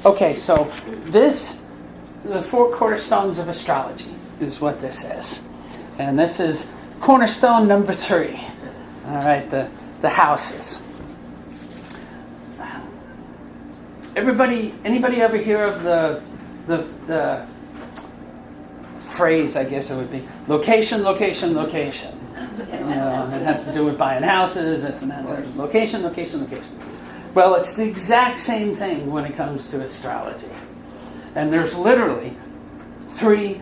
Okay, so the four cornerstones of astrology is what this is. And this is cornerstone number 3. All right, the houses. Anybody ever hear of the phrase, I guess it would be, location, location, location? It has to do with buying houses, this and that. Location, location, location. Well, it's the exact same thing when it comes to astrology. And there's literally 3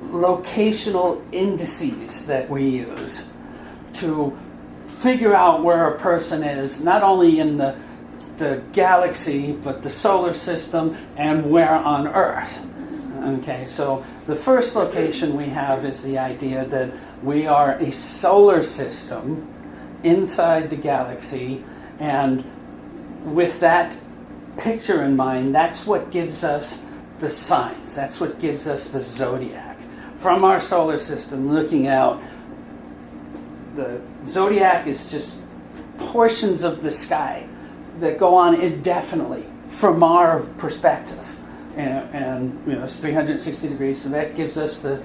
locational indices that we use to figure out where a person is, not only in the galaxy, but the solar system and where on Earth. Okay, so the first location we have is the idea that we are a solar system inside the galaxy, and with that picture in mind, that's what gives us the signs. That's what gives us the zodiac. From our solar system, looking out, the zodiac is just portions of the sky that go on indefinitely from our perspective. And it's 360 degrees, so that gives us the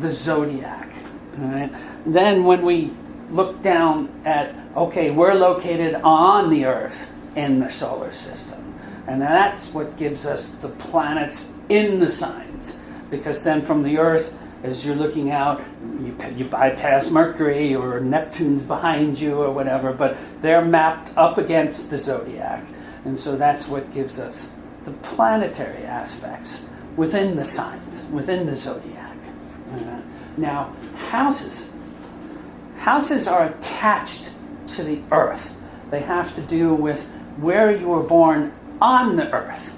zodiac. All right? Then when we look down at, okay, we're located on the Earth in the solar system. And that's what gives us the planets in the signs. Because then from the Earth, as you're looking out, you bypass Mercury or Neptune's behind you or whatever, but they're mapped up against the zodiac. And so that's what gives us the planetary aspects within the signs, within the zodiac. Now, houses. Houses are attached to the Earth. They have to do with where you were born on the Earth.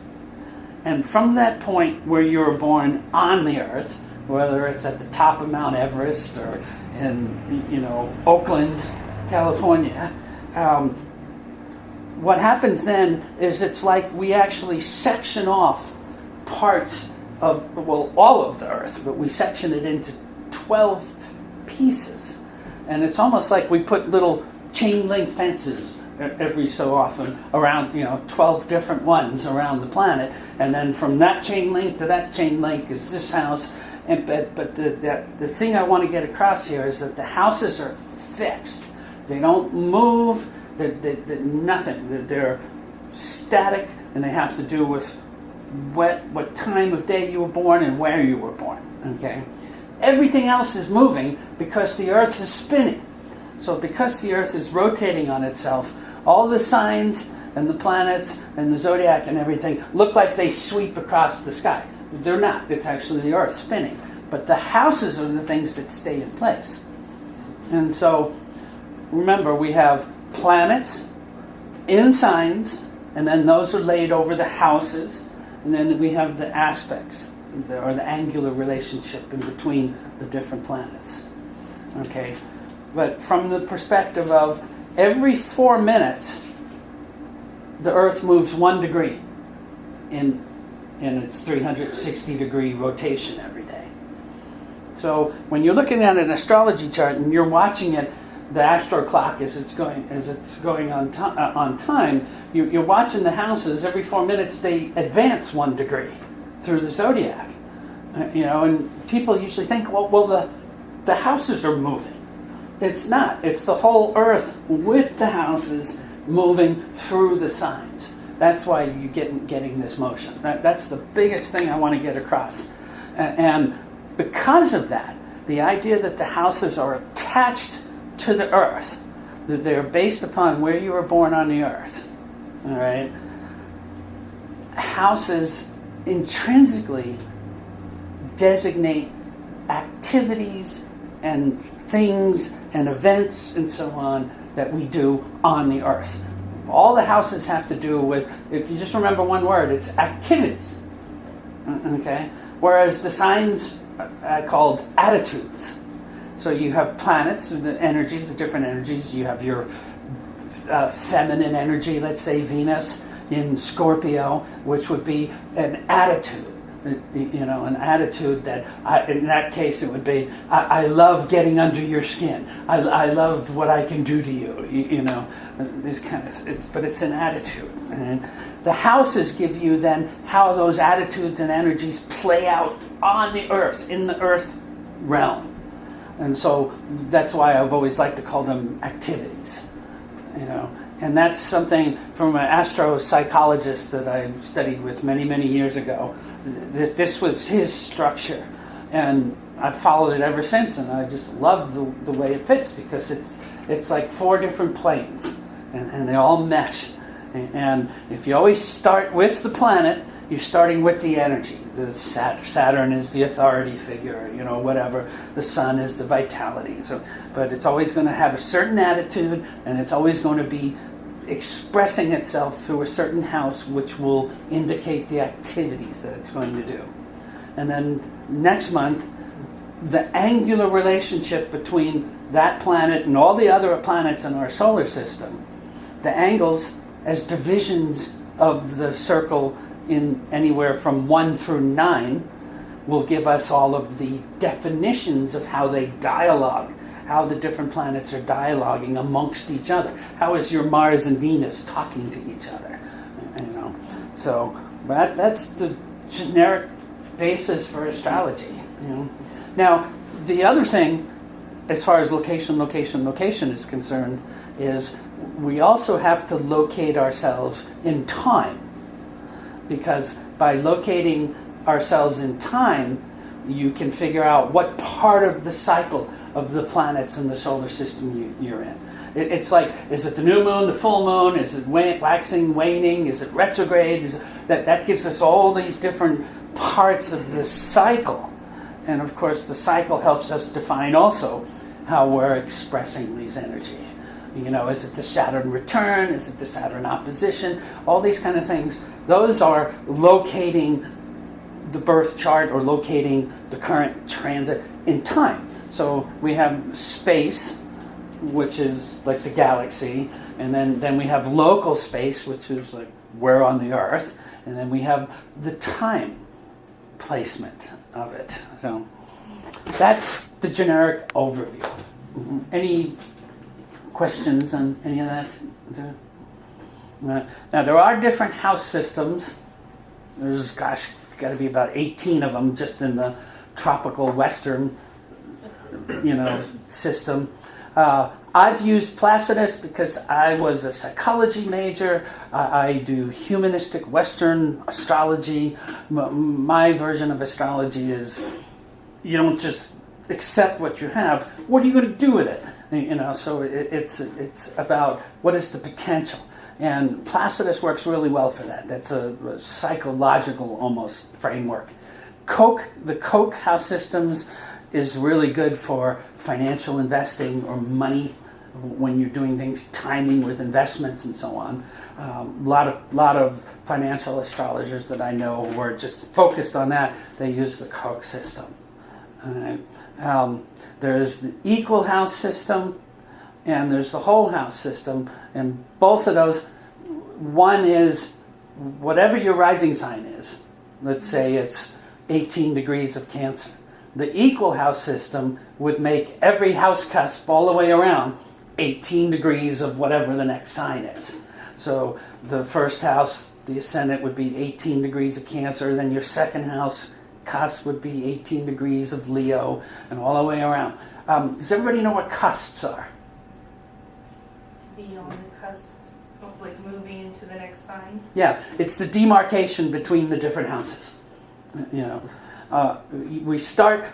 And from that point where you were born on the Earth, whether it's at the top of Mount Everest or in, Oakland, California, what happens then is it's like we actually section off parts of, all of the Earth, but we section it into 12 pieces. And it's almost like we put little chain link fences every so often around, 12 different ones around the planet. And then from that chain link to that chain link is this house. But the thing I want to get across here is that the houses are fixed. They don't move. They're nothing. They're static, and they have to do with what time of day you were born and where you were born. Okay, everything else is moving because the Earth is spinning. So because the Earth is rotating on itself, all the signs and the planets and the zodiac and everything look like they sweep across the sky. They're not. It's actually the Earth spinning. But the houses are the things that stay in place. And so, remember, we have planets in signs, and then those are laid over the houses, and then we have the aspects, or the angular relationship in between the different planets. Okay? But from the perspective of every 4 minutes, the Earth moves 1 degree in its 360-degree rotation every day. So when you're looking at an astrology chart and you're watching it, the astro clock as it's going on time, you're watching the houses. Every 4 minutes they advance 1 degree through the zodiac. And people usually think, well, the houses are moving. It's not. It's the whole Earth with the houses moving through the signs. That's why you getting this motion. That's the biggest thing I want to get across. And because of that, the idea that the houses are attached to the Earth, that they're based upon where you were born on the Earth. All right? Houses intrinsically designate activities and things and events and so on that we do on the Earth. All the houses have to do with, if you just remember one word, it's activities. Okay? Whereas the signs are called attitudes. So you have planets, the energies, the different energies. You have your feminine energy, let's say Venus in Scorpio, which would be an attitude. an attitude that, in that case, it would be, I love getting under your skin. I love what I can do to you. This kind of, but it's an attitude. And the houses give you then how those attitudes and energies play out on the earth, in the earth realm. And so that's why I've always liked to call them activities. And that's something from an astropsychologist that I studied with many, many years ago. This was his structure, and I've followed it ever since, and I just love the way it fits, because it's like 4 different planes, and they all mesh. And if you always start with the planet, you're starting with the energy. The Saturn is the authority figure, whatever. The sun is the vitality. But it's always going to have a certain attitude, and it's always going to be expressing itself through a certain house, which will indicate the activities that it's going to do. And then next month, the angular relationship between that planet and all the other planets in our solar system, the angles as divisions of the circle in anywhere from 1 through 9, will give us all of the definitions of how they dialogue, how the different planets are dialoguing amongst each other. How is your Mars and Venus talking to each other? So that's the generic basis for astrology. Now, the other thing, as far as location is concerned, is we also have to locate ourselves in time, because by locating ourselves in time, you can figure out what part of the cycle of the planets in the solar system you're in. It's like, is it the new moon, the full moon? Is it waxing, waning? Is it retrograde? That gives us all these different parts of the cycle. And of course, the cycle helps us define also how we're expressing these energies. Is it the Saturn return? Is it the Saturn opposition? All these kind of things. Those are locating the birth chart or locating the current transit in time. So we have space, which is like the galaxy, and then we have local space, which is like we're on the Earth, and then we have the time placement of it. So that's the generic overview. Any questions on any of that? Now, there are different house systems. There's, got to be about 18 of them just in the tropical western, system. I've used Placidus because I was a psychology major. I do humanistic Western astrology. My version of astrology is you don't just accept what you have. What are you going to do with it? So it's about what is the potential. And Placidus works really well for that. That's a psychological almost framework. The Koch house systems is really good for financial investing or money when you're doing things, timing with investments and so on. A lot of financial astrologers that I know who are just focused on that, they use the Koch system. There's the equal house system, and there's the whole house system, and both of those, one is whatever your rising sign is. Let's say it's 18 degrees of Cancer. The equal house system would make every house cusp all the way around 18 degrees of whatever the next sign is. So the first house, the ascendant, would be 18 degrees of Cancer, then your second house cusp would be 18 degrees of Leo, and all the way around. Does everybody know what cusps are? To be on the cusp of like moving into the next sign? Yeah, it's the demarcation between the different houses. We start,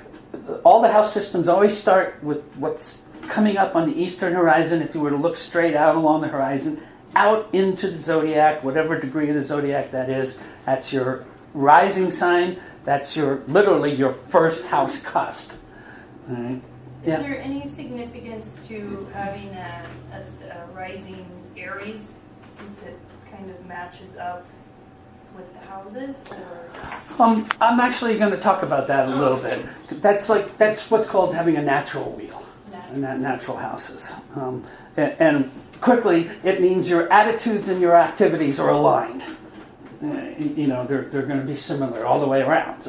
all the house systems always start with what's coming up on the eastern horizon. If you were to look straight out along the horizon, out into the zodiac, whatever degree of the zodiac that is, that's your rising sign. That's literally your first house cusp. Right. Yeah. Is there any significance to having a rising Aries, since it kind of matches up with the houses? Or? I'm actually going to talk about that a little bit. That's what's called having a natural wheel, and that natural houses. And quickly, it means your attitudes and your activities are aligned. they're going to be similar all the way around.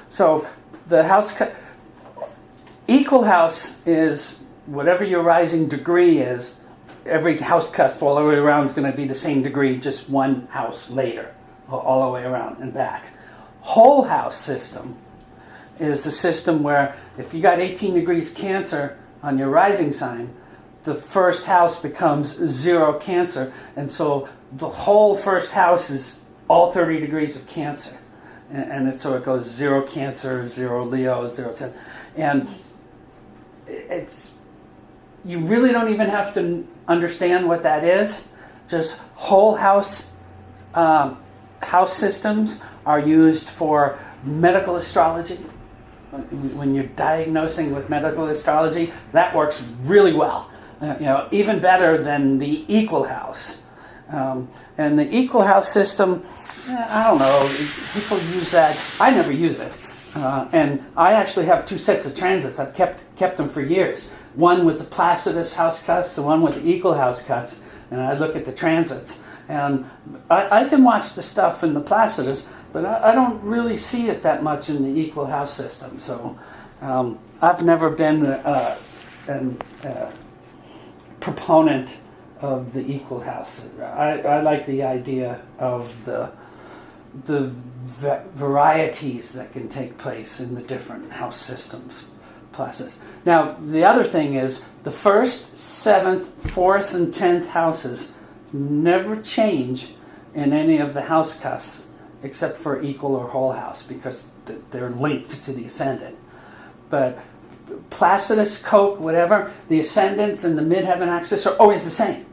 So the house equal house is whatever your rising degree is. Every house cusp all the way around is going to be the same degree, just one house later, all the way around and back. Whole house system is the system where if you got 18 degrees Cancer on your rising sign, the first house becomes 0 Cancer, and so the whole first house is all 30 degrees of Cancer, and so it goes 0 Cancer, 0 Leo, 0 10, and it's, you really don't even have to understand what that is. Just whole house house systems are used for medical astrology. When you're diagnosing with medical astrology, that works really well. Even better than the equal house. And the equal house system, I don't know, people use that. I never use it. And I actually have 2 sets of transits. I've kept them for years. One with the Placidus house cuts, the one with the equal house cuts. And I look at the transits. And I can watch the stuff in the Placidus, but I don't really see it that much in the equal house system. So I've never been a proponent of the equal house. I like the idea of the varieties that can take place in the different house systems. Placidus. Now, the other thing is the 1st, 7th, 4th, and 10th houses never change in any of the house cusps except for equal or whole house because they're linked to the ascendant. But Placidus, Coke, whatever, the ascendants and the midheaven axis are always the same.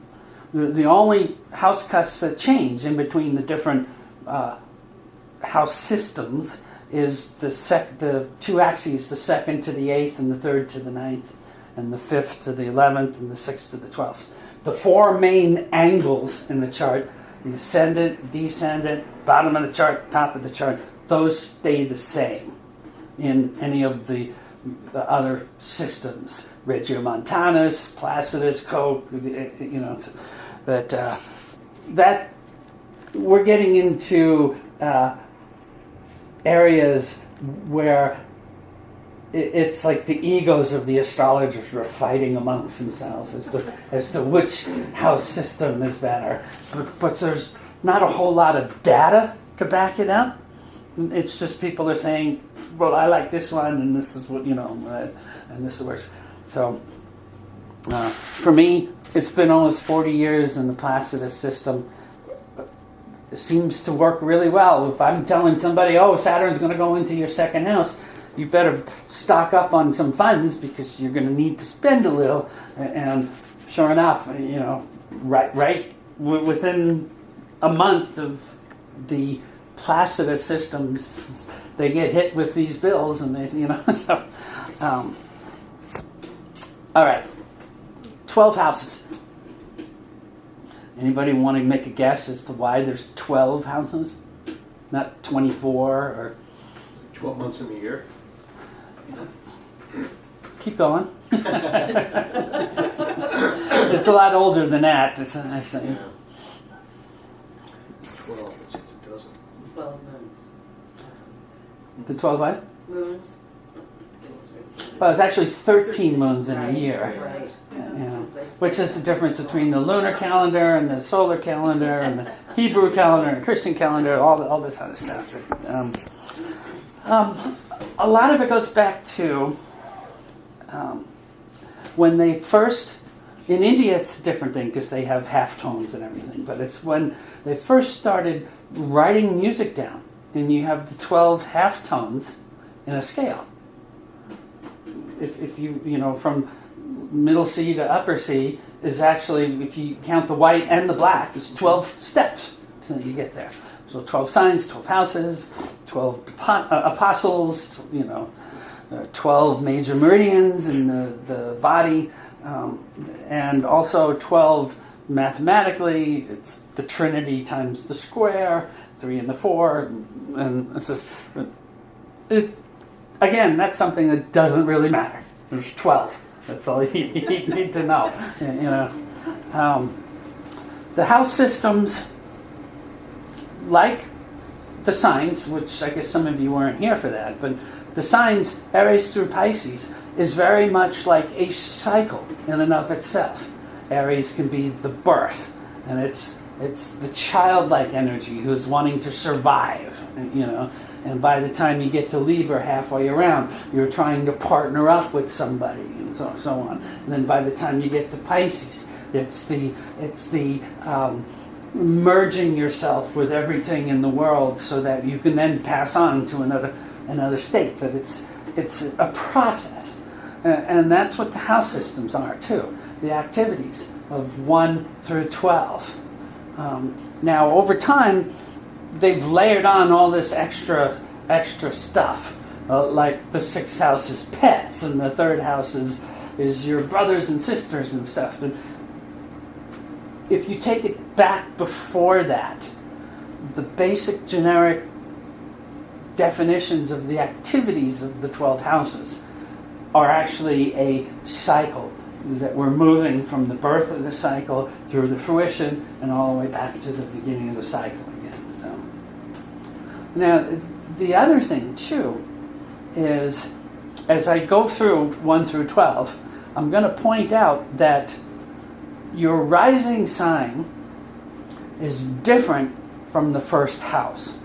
The only house cusps that change in between the different house systems is the 2 axes, the 2nd to the 8th and the 3rd to the 9th and the 5th to the 11th and the 6th to the 12th. The 4 main angles in the chart, the ascendant, descendant, bottom of the chart, top of the chart, those stay the same in any of the other systems. Regiomontanus, Placidus, Coke, that we're getting into areas where it's like the egos of the astrologers are fighting amongst themselves as to which house system is better. But there's not a whole lot of data to back it up. It's just people are saying, well, I like this one, and this is what, and this works. So for me, it's been almost 40 years in the Placidus system. It seems to work really well. If I'm telling somebody, oh, Saturn's going to go into your 2nd house, you better stock up on some funds because you're going to need to spend a little. And sure enough, right within a month of the Placidus systems, they get hit with these bills, and so. All right, 12 houses. Anybody want to make a guess as to why there's 12 houses, not 24 or 12 months in the year? Keep going. It's a lot older than that. It's actually. Yeah. 12, it's a dozen. 12 moons. The 12 what? Moons. Well, it's actually 13 moons in a year. Right. Yeah. Which is the difference between the lunar calendar and the solar calendar and the Hebrew calendar and Christian calendar, all this other stuff. A lot of it goes back to when they first, in India it's a different thing because they have halftones and everything, but it's when they first started writing music down, and you have the 12 halftones in a scale. If you from middle C to upper C is actually, if you count the white and the black, it's 12 steps until you get there. So 12 signs, 12 houses, 12 apostles, 12 major meridians in the body, and also 12 mathematically. It's the Trinity times the square, 3 and the 4, and it's just, again, that's something that doesn't really matter. There's 12. That's all you need to know. The house systems like the signs, which I guess some of you weren't here for that, but the signs, Aries through Pisces, is very much like a cycle in and of itself. Aries can be the birth, and it's the childlike energy who's wanting to survive, you know. And by the time you get to Libra halfway around, you're trying to partner up with somebody, and so on. And then by the time you get to Pisces, it's the merging yourself with everything in the world so that you can then pass on to another state. But it's a process, and that's what the house systems are too. The activities of 1 through 12. Now, over time, they've layered on all this extra stuff, like the 6th house is pets, and the 3rd house is your brothers and sisters and stuff. But if you take it back before that, the basic generic definitions of the activities of the 12 houses are actually a cycle, that we're moving from the birth of the cycle through the fruition and all the way back to the beginning of the cycle again. So now the other thing too is, as I go through 1 through 12, I'm going to point out that your rising sign is different from the 1st house.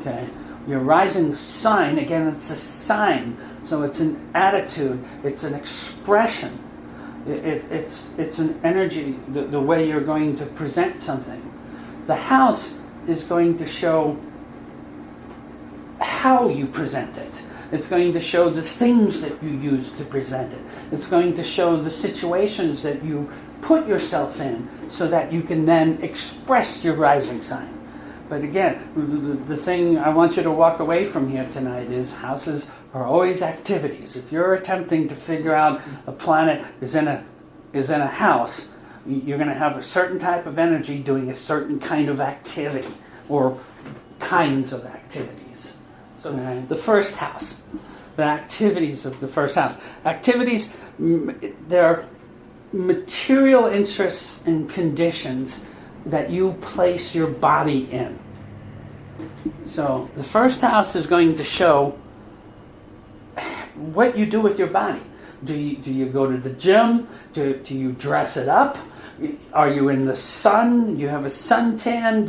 Okay, your rising sign, again, it's a sign. So it's an attitude, it's an expression, it's an energy, the way you're going to present something. The house is going to show how you present it. It's going to show the things that you use to present it. It's going to show the situations that you put yourself in so that you can then express your rising sign. But again, the thing I want you to walk away from here tonight is houses are always activities. If you're attempting to figure out a planet is in a house, you're going to have a certain type of energy doing a certain kind of activity or kinds of activities. So the 1st house, the activities of the 1st house. Activities, they're material interests and conditions that you place your body in. So the 1st house is going to show what you do with your body. Do you go to the gym? Do you dress it up? Are you in the sun? You have a suntan?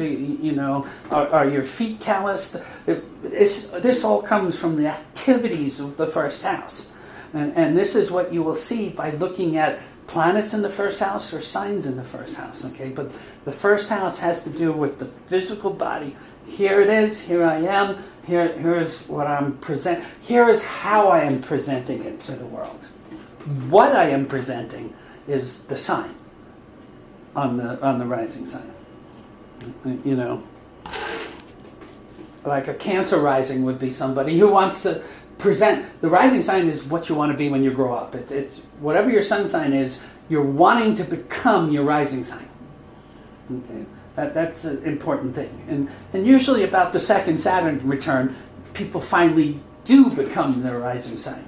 Are your feet calloused? This all comes from the activities of the 1st house. And this is what you will see by looking at planets in the 1st house or signs in the 1st house, okay? But the 1st house has to do with the physical body. Here it is, here I am, here's what I'm presenting, here is how I am presenting it to the world. What I am presenting is the sign on the rising sign. You know, like a Cancer rising would be somebody who wants to present. The rising sign is what you want to be when you grow up. It's whatever your sun sign is, you're wanting to become your rising sign. Okay, that's an important thing. And usually about the 2nd Saturn return, people finally do become their rising sign.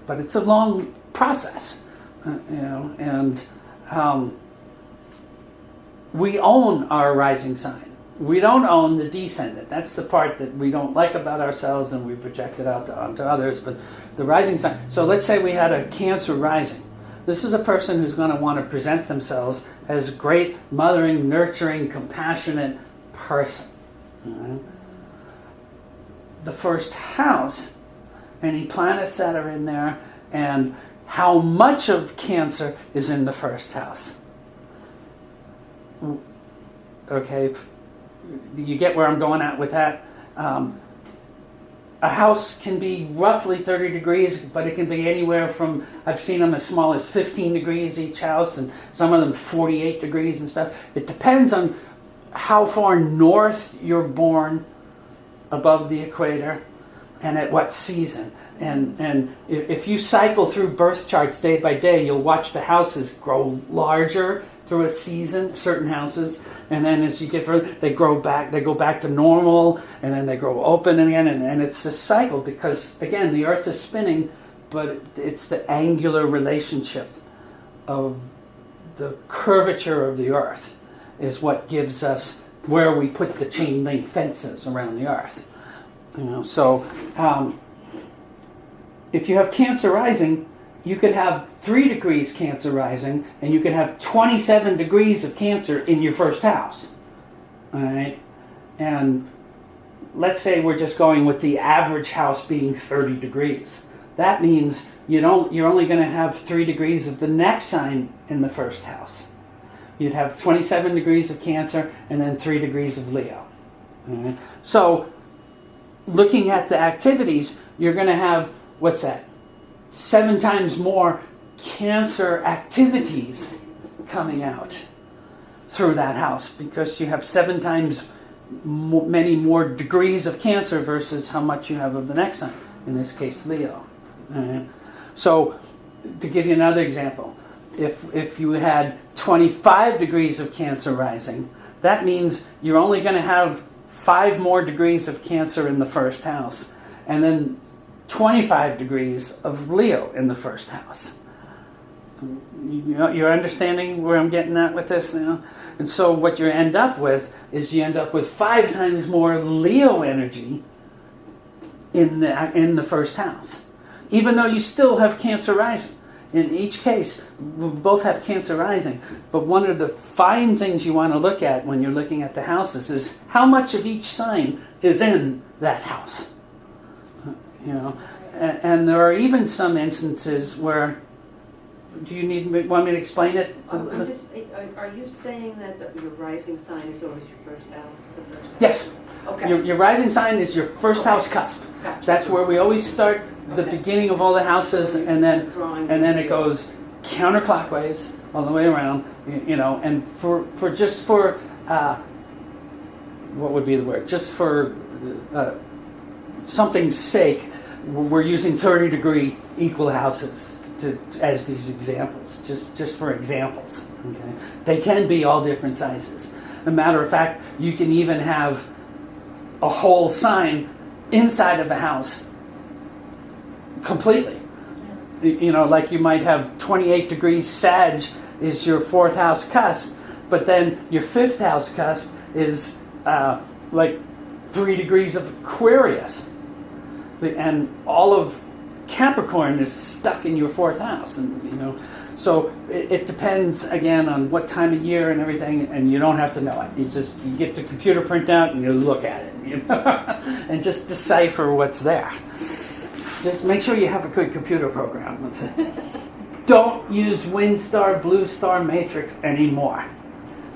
But it's a long process, and we own our rising sign. We don't own the descendant. That's the part that we don't like about ourselves and we project it out onto others. But the rising sign. So let's say we had a Cancer rising. This is a person who's going to want to present themselves as a great, mothering, nurturing, compassionate person. Right? The 1st house, any planets that are in there, and how much of Cancer is in the 1st house. Okay, you get where I'm going at with that? A house can be roughly 30 degrees, but it can be anywhere from, I've seen them as small as 15 degrees each house, and some of them 48 degrees and stuff. It depends on how far north you're born above the equator and at what season. And if you cycle through birth charts day by day, you'll watch the houses grow larger through a season, certain houses, and then as you get further, they go back to normal, and then they grow open again, and it's a cycle because, again, the Earth is spinning, but it's the angular relationship of the curvature of the Earth is what gives us where we put the chain link fences around the earth. So if you have Cancer rising, you could have 3 degrees Cancer rising, and you could have 27 degrees of Cancer in your first house. All right? And let's say we're just going with the average house being 30 degrees. That means you're only going to have 3 degrees of the next sign in the first house. You'd have 27 degrees of Cancer and then 3 degrees of Leo. All right? So looking at the activities, you're going to have, 7 times more Cancer activities coming out through that house, because you have 7 times many more degrees of Cancer versus how much you have of the next sign, in this case Leo. So to give you another example, if you had 25 degrees of Cancer rising, that means you're only going to have 5 more degrees of Cancer in the first house, and then 25 degrees of Leo in the first house. You're understanding where I'm getting at with this now? And so what you end up with is 5 times more Leo energy in the first house, even though you still have Cancer rising. In each case, we both have Cancer rising, but one of the fine things you want to look at when you're looking at the houses is how much of each sign is in that house. And there are even some instances where, want me to explain it? Are you saying that your rising sign is always your first house? The first house? Yes. Okay. Your rising sign is your first house cusp. Gotcha. That's where we always start the beginning of all the houses, and then it goes counterclockwise all the way around. And for what would be the word? Just for something's sake, we're using 30-degree equal houses as these examples, just for examples. Okay, they can be all different sizes. As a matter of fact, you can even have a whole sign inside of a house completely. Like you might have 28 degrees Sag is your 4th house cusp, but then your 5th house cusp is like 3 degrees of Aquarius, and all of Capricorn is stuck in your 4th house, and so it depends again on what time of year and everything, and you don't have to know it. You get the computer printout and you look at it, and just decipher what's there. Just make sure you have a good computer program. That's it. Don't use WinStar, Blue Star Matrix anymore.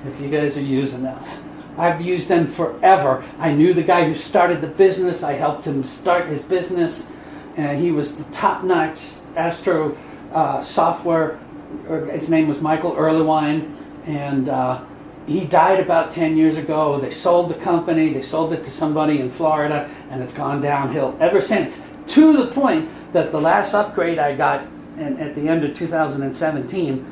If you guys are using those, I've used them forever. I knew the guy who started the business. I helped him start his business, and he was the top-notch astro software. His name was Michael Erlewine, and he died about 10 years ago. They sold the company. They sold it to somebody in Florida, and it's gone downhill ever since, to the point that the last upgrade I got at the end of 2017,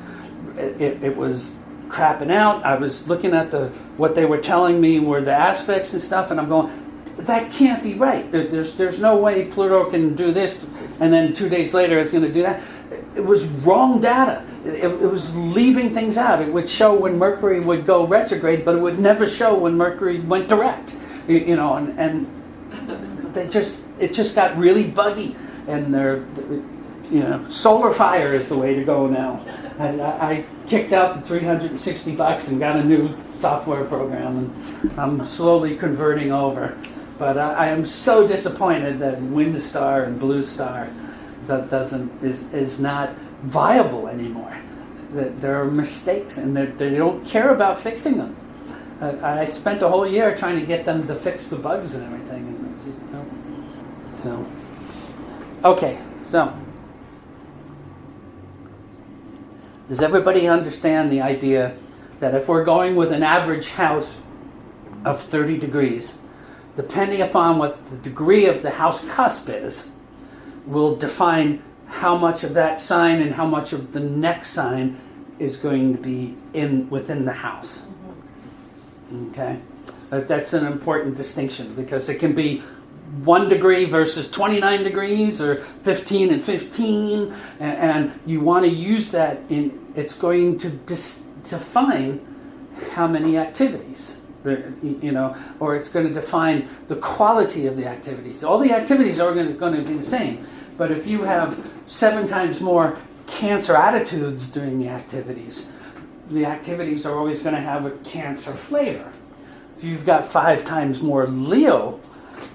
it was crapping out. I was looking at what they were telling me were the aspects and stuff, and I'm going, that can't be right. There's no way Pluto can do this, and then 2 days later it's going to do that. It was wrong data. It was leaving things out. It would show when Mercury would go retrograde, but it would never show when Mercury went direct. And it just got really buggy, and solar fire is the way to go now. And I kicked out the $360 and got a new software program, and I'm slowly converting over. But I am so disappointed that WinStar and Blue Star is not viable anymore. That there are mistakes, and they don't care about fixing them. I spent a whole year trying to get them to fix the bugs and everything, and it's just no. So, okay, so does everybody understand the idea that if we're going with an average house of 30 degrees, depending upon what the degree of the house cusp is, will define how much of that sign and how much of the next sign is going to be within the house. Okay? That's an important distinction, because it can be 1 degree versus 29 degrees, or 15 and 15, and you want to use that it's going to define how many activities Or it's going to define the quality of the activities. All the activities are going to be the same, but if you have 7 times more Cancer attitudes during the activities are always going to have a Cancer flavor. If you've got 5 times more Leo,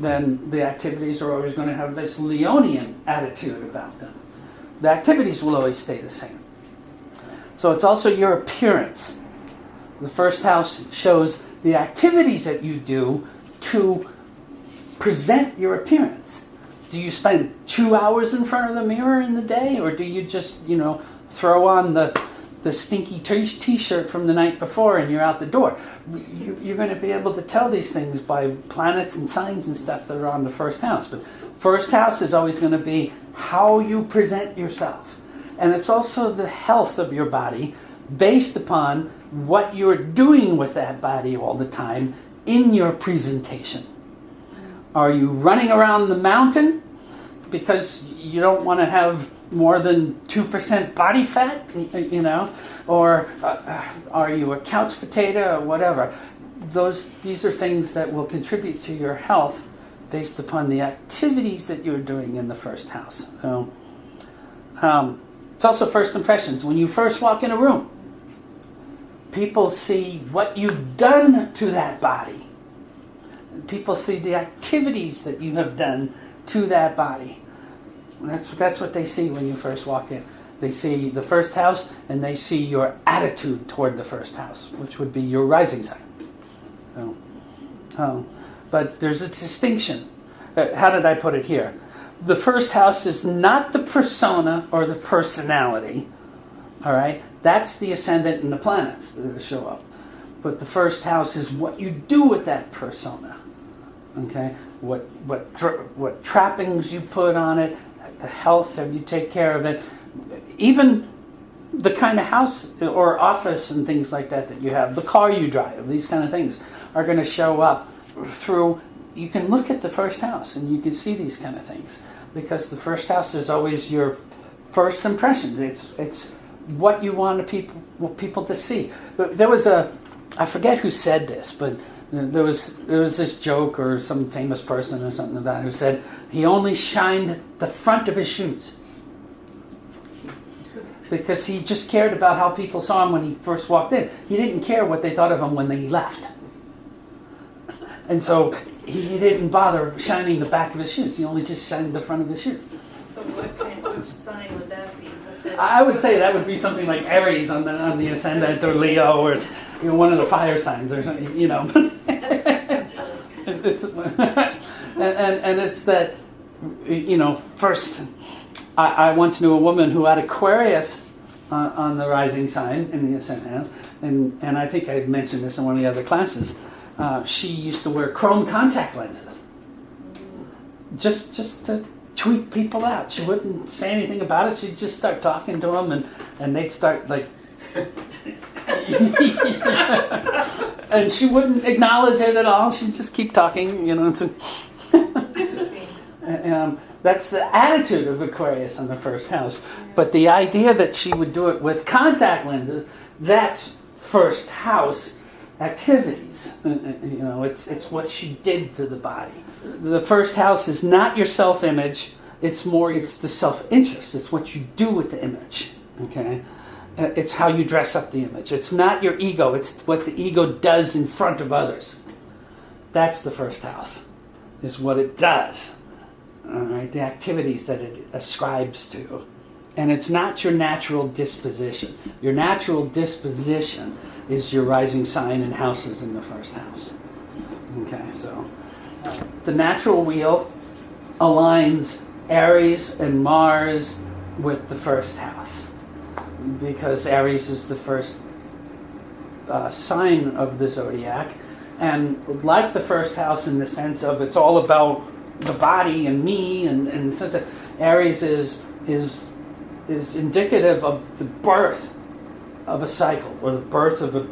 then the activities are always going to have this Leonian attitude about them. The activities will always stay the same. So it's also your appearance. The first house shows the activities that you do to present your appearance. Do you spend 2 hours in front of the mirror in the day, or do you just, throw on the stinky t-shirt from the night before and you're out the door? You're going to be able to tell these things by planets and signs and stuff that are on the first house. But first house is always going to be how you present yourself. And it's also the health of your body based upon what you're doing with that body all the time in your presentation. Are you running around the mountain because you don't want to have more than 2% body fat, or are you a couch potato or whatever? These are things that will contribute to your health based upon the activities that you're doing in the first house. So it's also first impressions. When you first walk in a room, people see what you've done to that body. People see the activities that you have done to that body. That's what they see when you first walk in. They see the first house, and they see your attitude toward the first house, which would be your rising sign. But there's a distinction. How did I put it here? The first house is not the persona or the personality. All right? That's the ascendant and the planets that show up. But the first house is what you do with that persona. Okay? What trappings you put on it, the health, have you take care of it. Even the kind of house or office and things like that you have, the car you drive, these kind of things are going to show up through. You can look at the first house and you can see these kind of things, because the first house is always your first impression. It's what you want people to see. But there was I forget who said this, but there was this joke or some famous person or something like that who said he only shined the front of his shoes because he just cared about how people saw him when he first walked in. He didn't care what they thought of him when he left. And so he didn't bother shining the back of his shoes. He only just shined the front of his shoes. So which sign would that be? I would say that would be something like Aries on the ascendant, or Leo, or one of the fire signs, or something, and it's that, first, I once knew a woman who had Aquarius on the rising sign in the ascendant house, and I think I mentioned this in one of the other classes. She used to wear chrome contact lenses, just to tweak people out. She wouldn't say anything about it. She'd just start talking to them, and they'd start like, and she wouldn't acknowledge it at all. She'd just keep talking, Interesting. That's the attitude of Aquarius on the first house. But the idea that she would do it with contact lenses, that's first house activities. It's what she did to the body. The first house is not your self-image. It's the self-interest. It's what you do with the image. Okay? It's how you dress up the image. It's not your ego. It's what the ego does in front of others. That's the first house. Is what it does. All right? The activities that it ascribes to. And it's not your natural disposition. Your natural disposition is your rising sign and houses in the first house. Okay, so the natural wheel aligns Aries and Mars with the first house, because Aries is the first sign of the zodiac, and like the first house in the sense of it's all about the body and me, and in the sense that Aries is indicative of the birth of a cycle, or the birth of a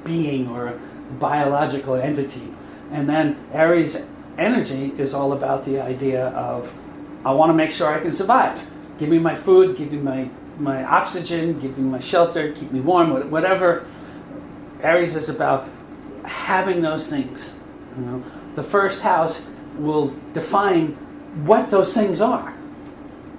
being or a biological entity. And then Aries energy is all about the idea of, I want to make sure I can survive. Give me my food, give me my oxygen, give me my shelter, keep me warm, whatever. Aries is about having those things. You know, the first house will define what those things are.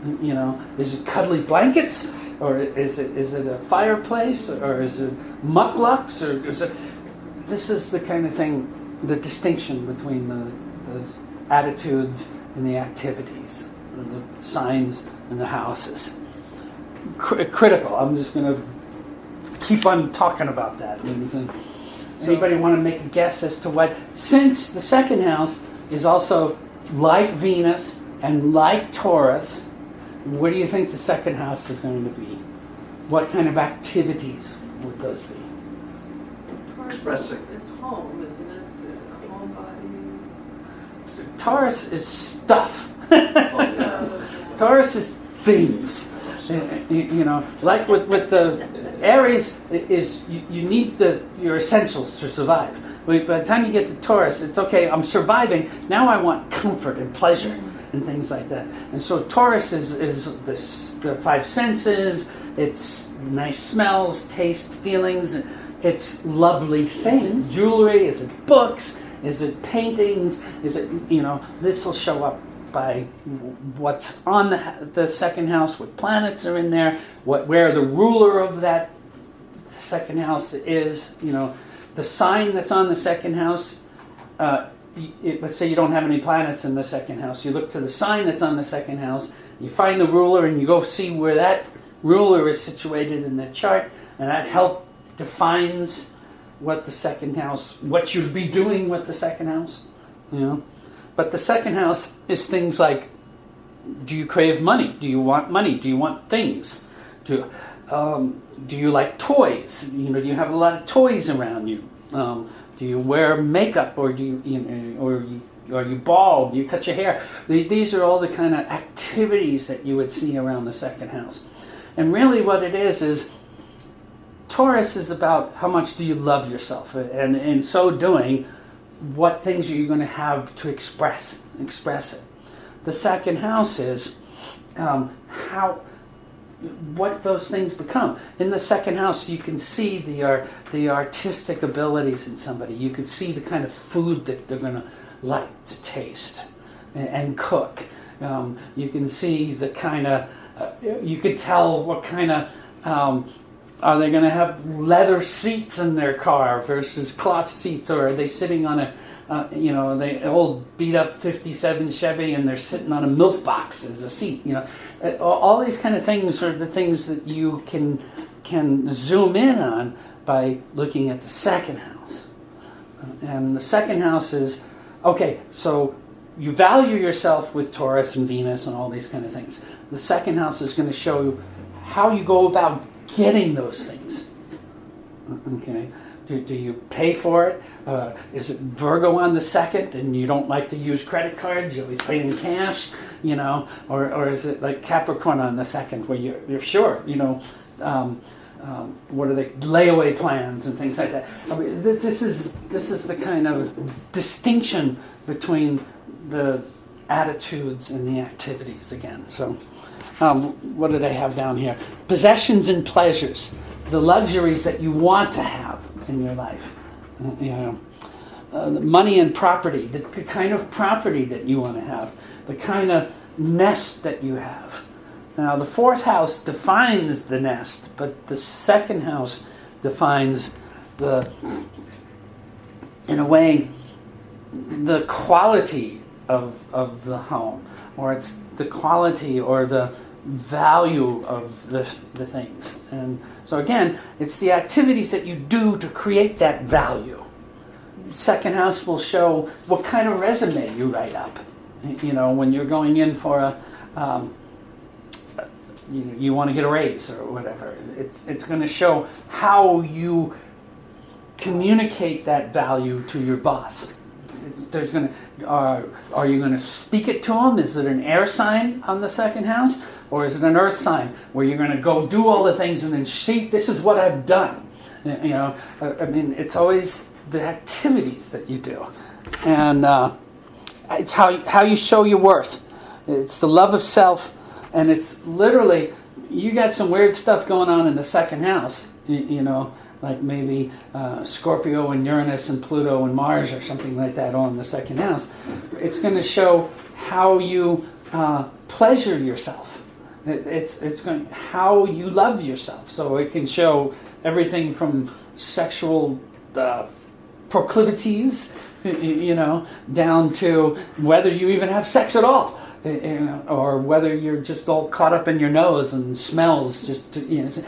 You know, is it cuddly blankets, or is it a fireplace, or is it mucklucks, or is it? This is the kind of thing, the distinction between the attitudes and the activities, the signs and the houses. Critical. I'm just going to keep on talking about that. Anybody want to make a guess as to what? Since the second house is also like Venus and like Taurus, what do you think the second house is going to be? What kind of activities would those be? Expressing. It's home, isn't it? The home body. Taurus is stuff. Taurus is things. You know, like with the Aries is you need your essentials to survive. By the time you get to Taurus, it's okay, I'm surviving. Now I want comfort and pleasure and things like that. And so Taurus is the five senses. It's nice smells, taste, feelings. It's lovely things. Jewelry. Is it books? Is it paintings? Is it, you know, this will show up by what's on the second house, what planets are in there, where the ruler of that second house is, you know, the sign that's on the second house. Let's say you don't have any planets in the second house. You look to the sign that's on the second house, you find the ruler, and you go see where that ruler is situated in the chart, and that defines what the second house, what you'd be doing with the second house, you know. But the second house is things like, do you crave money? Do you want money? Do you want things? Do you like toys? You know, do you have a lot of toys around you? Do you wear makeup, or are you bald? Do you cut your hair? These are all the kind of activities that you would see around the second house. And really what it is Taurus is about how much do you love yourself, and in so doing, what things are you going to have to express it. The second house is what those things become. In the second house, you can see the artistic abilities in somebody. You can see the kind of food that they're going to like to taste and cook. You can see the kind of, you could tell what kind of, are they going to have leather seats in their car versus cloth seats, or are they sitting on they old beat up 57 Chevy and they're sitting on a milk box as a seat, you know. All these kind of things are the things that you can zoom in on by looking at the second house. And the second house is, okay, so you value yourself with Taurus and Venus and all these kind of things. The second house is going to show you how you go about getting those things. Okay, do you pay for it? Is it Virgo on the second, and you don't like to use credit cards? You always pay in cash, you know, or is it like Capricorn on the second, where you're sure, you know, what are they, layaway plans and things like that? I mean, this is the kind of distinction between the attitudes and the activities again. So. What did I have down here? Possessions and pleasures, the luxuries that you want to have in your life. You know, money and property, the kind of property that you want to have, the kind of nest that you have. Now, the fourth house defines the nest, but the second house defines in a way, the quality of the home, or it's the quality or the value of the things. And so again, it's the activities that you do to create that value. Second house will show what kind of resume you write up. You know, when you're going in for you want to get a raise or whatever. It's going to show how you communicate that value to your boss. Are you going to speak it to them? Is it an air sign on the second house? Or is it an earth sign where you're going to go do all the things and then see, this is what I've done? You know, I mean, it's always the activities that you do. And it's how you show your worth. It's the love of self. And it's literally, you got some weird stuff going on in the second house, you know. like maybe Scorpio and Uranus and Pluto and Mars or something like that all in the second house, it's going to show how you pleasure yourself. It's going how you love yourself. So it can show everything from sexual proclivities, down to whether you even have sex at all, or whether you're just all caught up in your nose and smells. Just this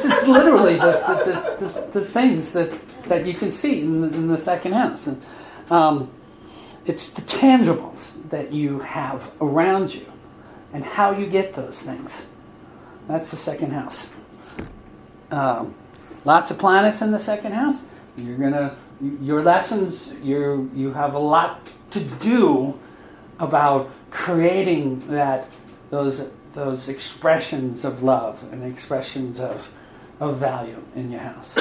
is literally the things that you can see in the second house, and it's the tangibles that you have around you, and how you get those things. That's the second house. Lots of planets in the second house. Your lessons, you have a lot to do about creating those expressions of love and expressions of value in your house.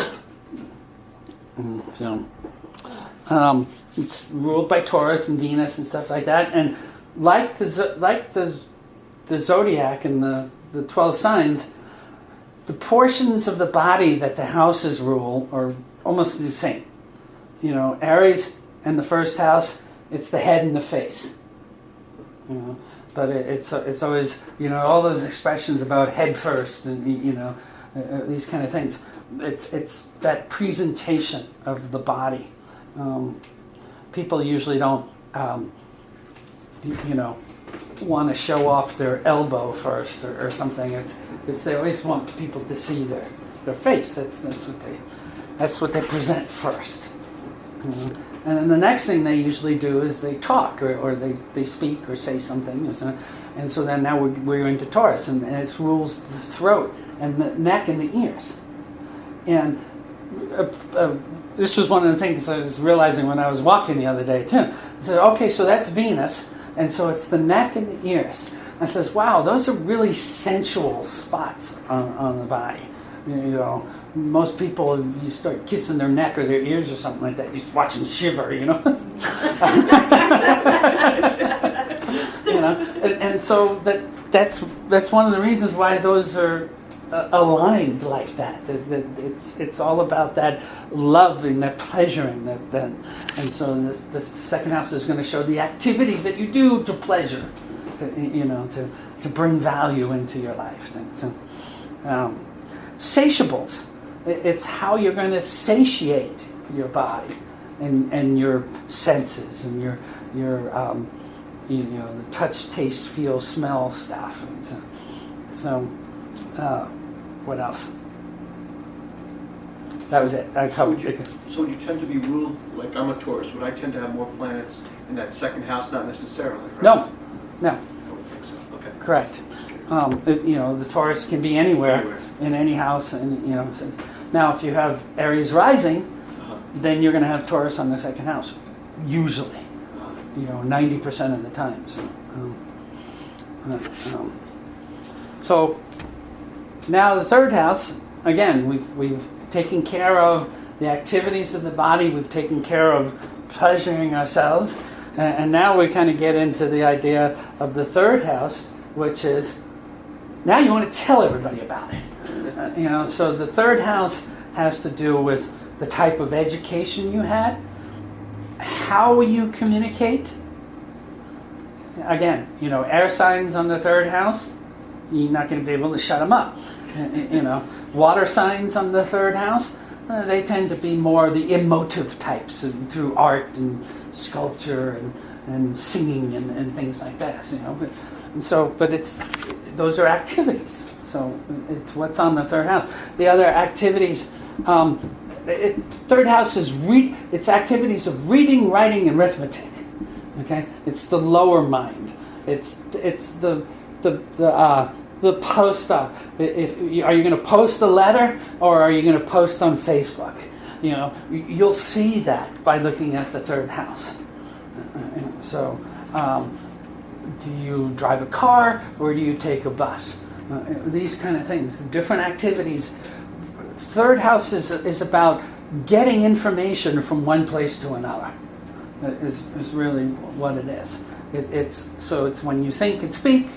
So it's ruled by Taurus and Venus and stuff like that, and like the zodiac and the 12 signs, the portions of the body that the houses rule are almost the same. Aries and the first house, it's the head and the face. But it's always, all those expressions about head first and, these kind of things. It's that presentation of the body. People usually don't, want to show off their elbow first or something. It's they always want people to see their face. That's what they present first. And then the next thing they usually do is they talk or they speak or say something. And so then now we're into Taurus, and it rules the throat and the neck and the ears. And this was one of the things I was realizing when I was walking the other day too. I said, okay, so that's Venus, and so it's the neck and the ears. I says, wow, those are really sensual spots on the body. Most people, you start kissing their neck or their ears or something like that, you just watch them shiver, and so that's one of the reasons why those are aligned like that. It's all about that love and that pleasuring. And so this second house is going to show the activities that you do to pleasure, to bring value into your life. And so, satiables. It's how you're going to satiate your body and your senses and your the touch, taste, feel, smell stuff. And so what else? That was it. I covered it. So you tend to be ruled, like I'm a Taurus, would I tend to have more planets in that second house? Not necessarily, right? No. I would think so. Okay. Correct. The Taurus can be anywhere in any house, and now if you have Aries rising, then you're going to have Taurus on the second house, usually. 90% of the time. So now the third house, again, we've taken care of the activities of the body, we've taken care of pleasuring ourselves, and now we kind of get into the idea of the third house, which is now you want to tell everybody about it. So the third house has to do with the type of education you had, how you communicate. Again, air signs on the third house, you're not going to be able to shut them up. Water signs on the third house, they tend to be more the emotive types through art and sculpture and singing and things like that. But those are activities. So it's what's on the third house. The other activities, third house is it's activities of reading, writing, and arithmetic. Okay, it's the lower mind. It's the post up. Are you going to post a letter or are you going to post on Facebook? You'll see that by looking at the third house. So, do you drive a car or do you take a bus? These kind of things, different activities. Third house is about getting information from one place to another. Is really what it is. It's when you think and speak,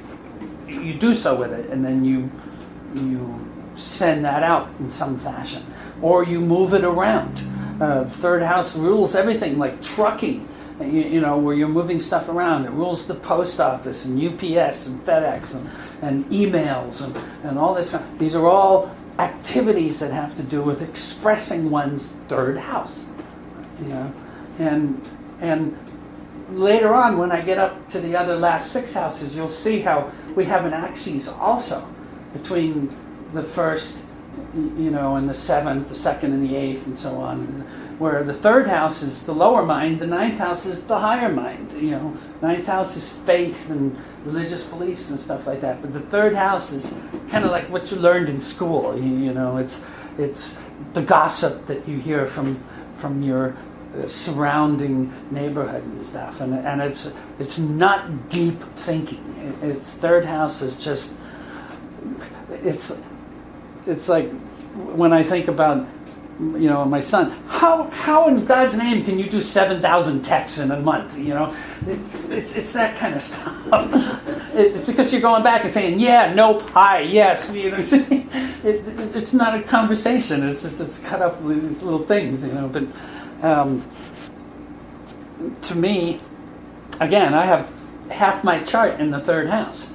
you do so with it, and then you send that out in some fashion. Or you move it around. Third house rules everything, like trucking, where you're moving stuff around. It rules the post office and UPS and FedEx and emails and all this stuff. These are all activities that have to do with expressing one's third house. And later on, when I get up to the other last 6 houses, you'll see how we have an axis also between the first, and the seventh, the second and the eighth, and so on. Where the third house is the lower mind, the ninth house is the higher mind. Ninth house is faith and religious beliefs and stuff like that. But the third house is kind of like what you learned in school. It's the gossip that you hear from your surrounding neighborhood and stuff, and it's not deep thinking. It's third house is just it's like when I think about my son, how in God's name can you do 7,000 texts in a month? It's that kind of stuff. It's because you're going back and saying yeah, nope, hi, yes. It's not a conversation. It's just it's cut up with these little things. But to me, again, I have half my chart in the third house.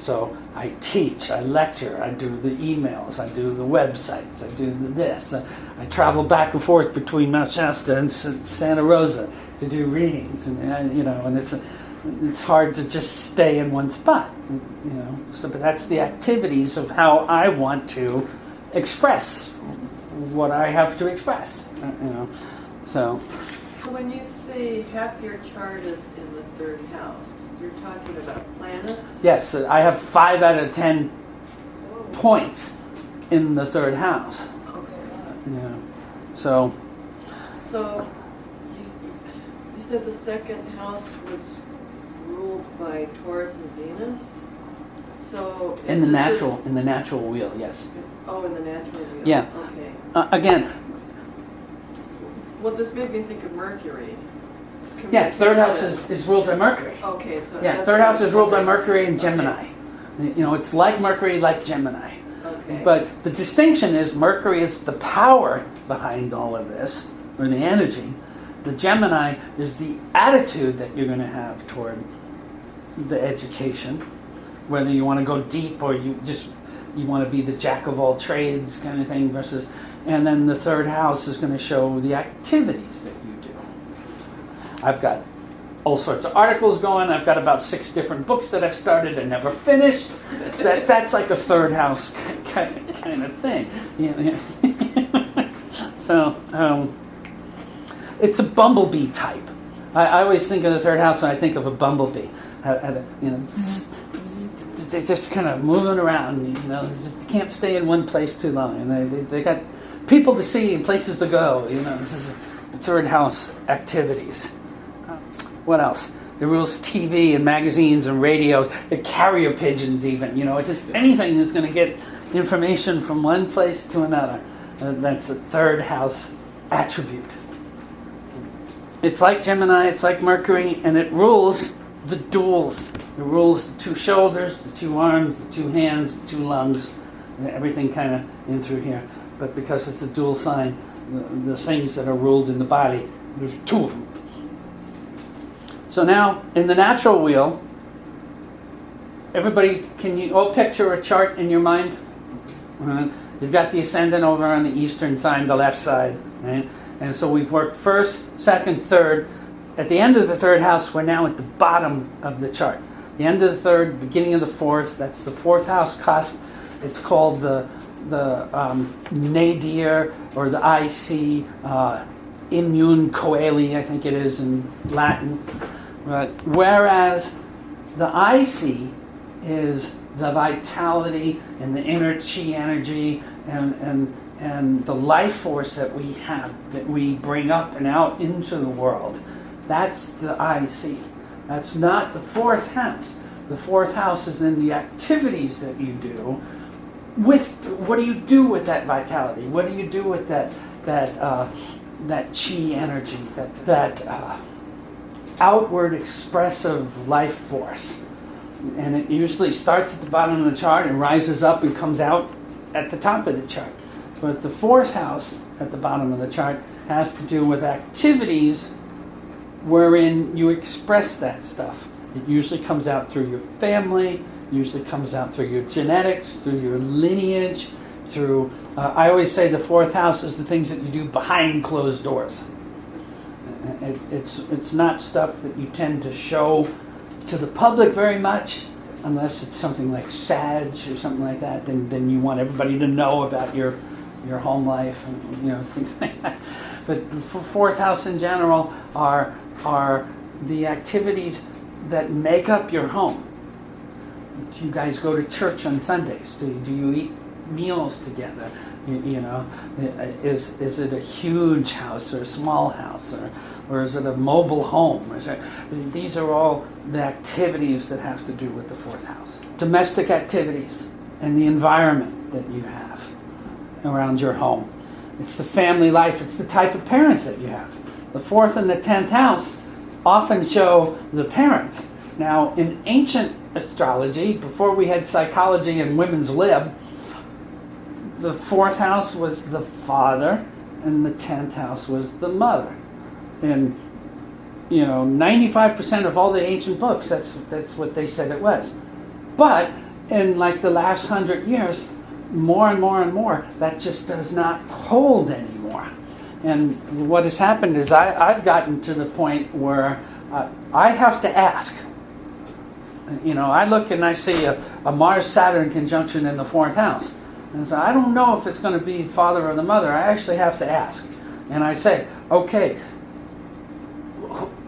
So I teach, I lecture, I do the emails, I do the websites, I do this. I travel back and forth between Mount Shasta and Santa Rosa to do readings, and it's hard to just stay in one spot. So, but that's the activities of how I want to express what I have to express. So when you say half your chart is in the third house, you're talking about planets? yes, I have 5 out of 10 points in the third house. Okay. So you said the second house was ruled by Taurus and Venus? So in the natural wheel, yes. Oh, in the natural wheel. Yeah. Okay. Again, Well, this made me think of Mercury. yeah, third house is ruled by Mercury. Okay, so Yeah, that's third what house I is ruled by was Mercury and thinking. Gemini. It's like Mercury, like Gemini. Okay. But the distinction is Mercury is the power behind all of this, or the energy. The Gemini is the attitude that you're going to have toward the education, whether you want to go deep or you want to be the jack of all trades kind of thing versus, and then the third house is going to show the activities that you do. I've got all sorts of articles going. I've got about 6 different books that I've started and never finished. That's like a third house kind of thing. So it's a bumblebee type. I always think of the third house when I think of a bumblebee. They're just kind of moving around. They can't stay in one place too long, and they got people to see and places to go. This is third house activities. What else? It rules TV and magazines and radios, the carrier pigeons even. It's just anything that's going to get information from one place to another. That's a third house attribute. It's like Gemini, it's like Mercury, and it rules the duals. It rules the 2 shoulders, the 2 arms, the 2 hands, the 2 lungs, everything kind of in through here. But because it's a dual sign, the things that are ruled in the body, there's 2 of them. So now, in the natural wheel, everybody, can you all picture a chart in your mind? You've got the ascendant over on the eastern side, the left side. Right? And so we've worked first, second, third. At the end of the third house, we're now at the bottom of the chart. The end of the third, beginning of the fourth, that's the 4th house cusp. It's called the nadir, or the IC, immune coeli, I think it is in Latin. Right. Whereas the IC is the vitality and the inner chi energy and the life force that we have, that we bring up and out into the world. That's the IC. That's not the 4th house. The 4th house is in the activities that you do. What do you do with that vitality? What do you do with that chi energy? That outward expressive life force? And it usually starts at the bottom of the chart and rises up and comes out at the top of the chart. But the fourth house at the bottom of the chart has to do with activities wherein you express that stuff. It usually comes out through your family, usually comes out through your genetics, through your lineage, through, I always say the fourth house is the things that you do behind closed doors. It's not stuff that you tend to show to the public very much, unless it's something like Sag or something like that. Then you want everybody to know about your home life and things like that. But for fourth house in general are the activities that make up your home. Do you guys go to church on Sundays? Do you eat meals together? Is it a huge house or a small house, or is it a mobile home? These are all the activities that have to do with the fourth house. Domestic activities and the environment that you have around your home. It's the family life. It's the type of parents that you have. The fourth and the 10th house often show the parents. Now, in ancient astrology, before we had psychology and women's lib, the fourth house was the father and the 10th house was the mother. And 95% of all the ancient books, that's what they said it was. But in like the last 100 years, more and more and more, that just does not hold anymore. And what has happened is I've gotten to the point where I have to ask. I look and I see a Mars-Saturn conjunction in the fourth house. And so I don't know if it's going to be father or the mother. I actually have to ask. And I say, okay,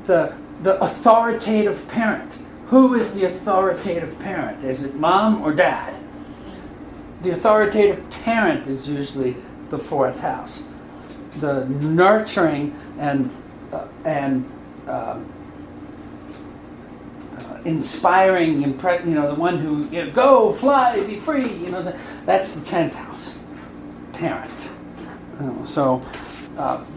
the authoritative parent. Who is the authoritative parent? Is it mom or dad? The authoritative parent is usually the fourth house. The nurturing and inspiring, the one who go, fly, be free. That's the 10th house parent. So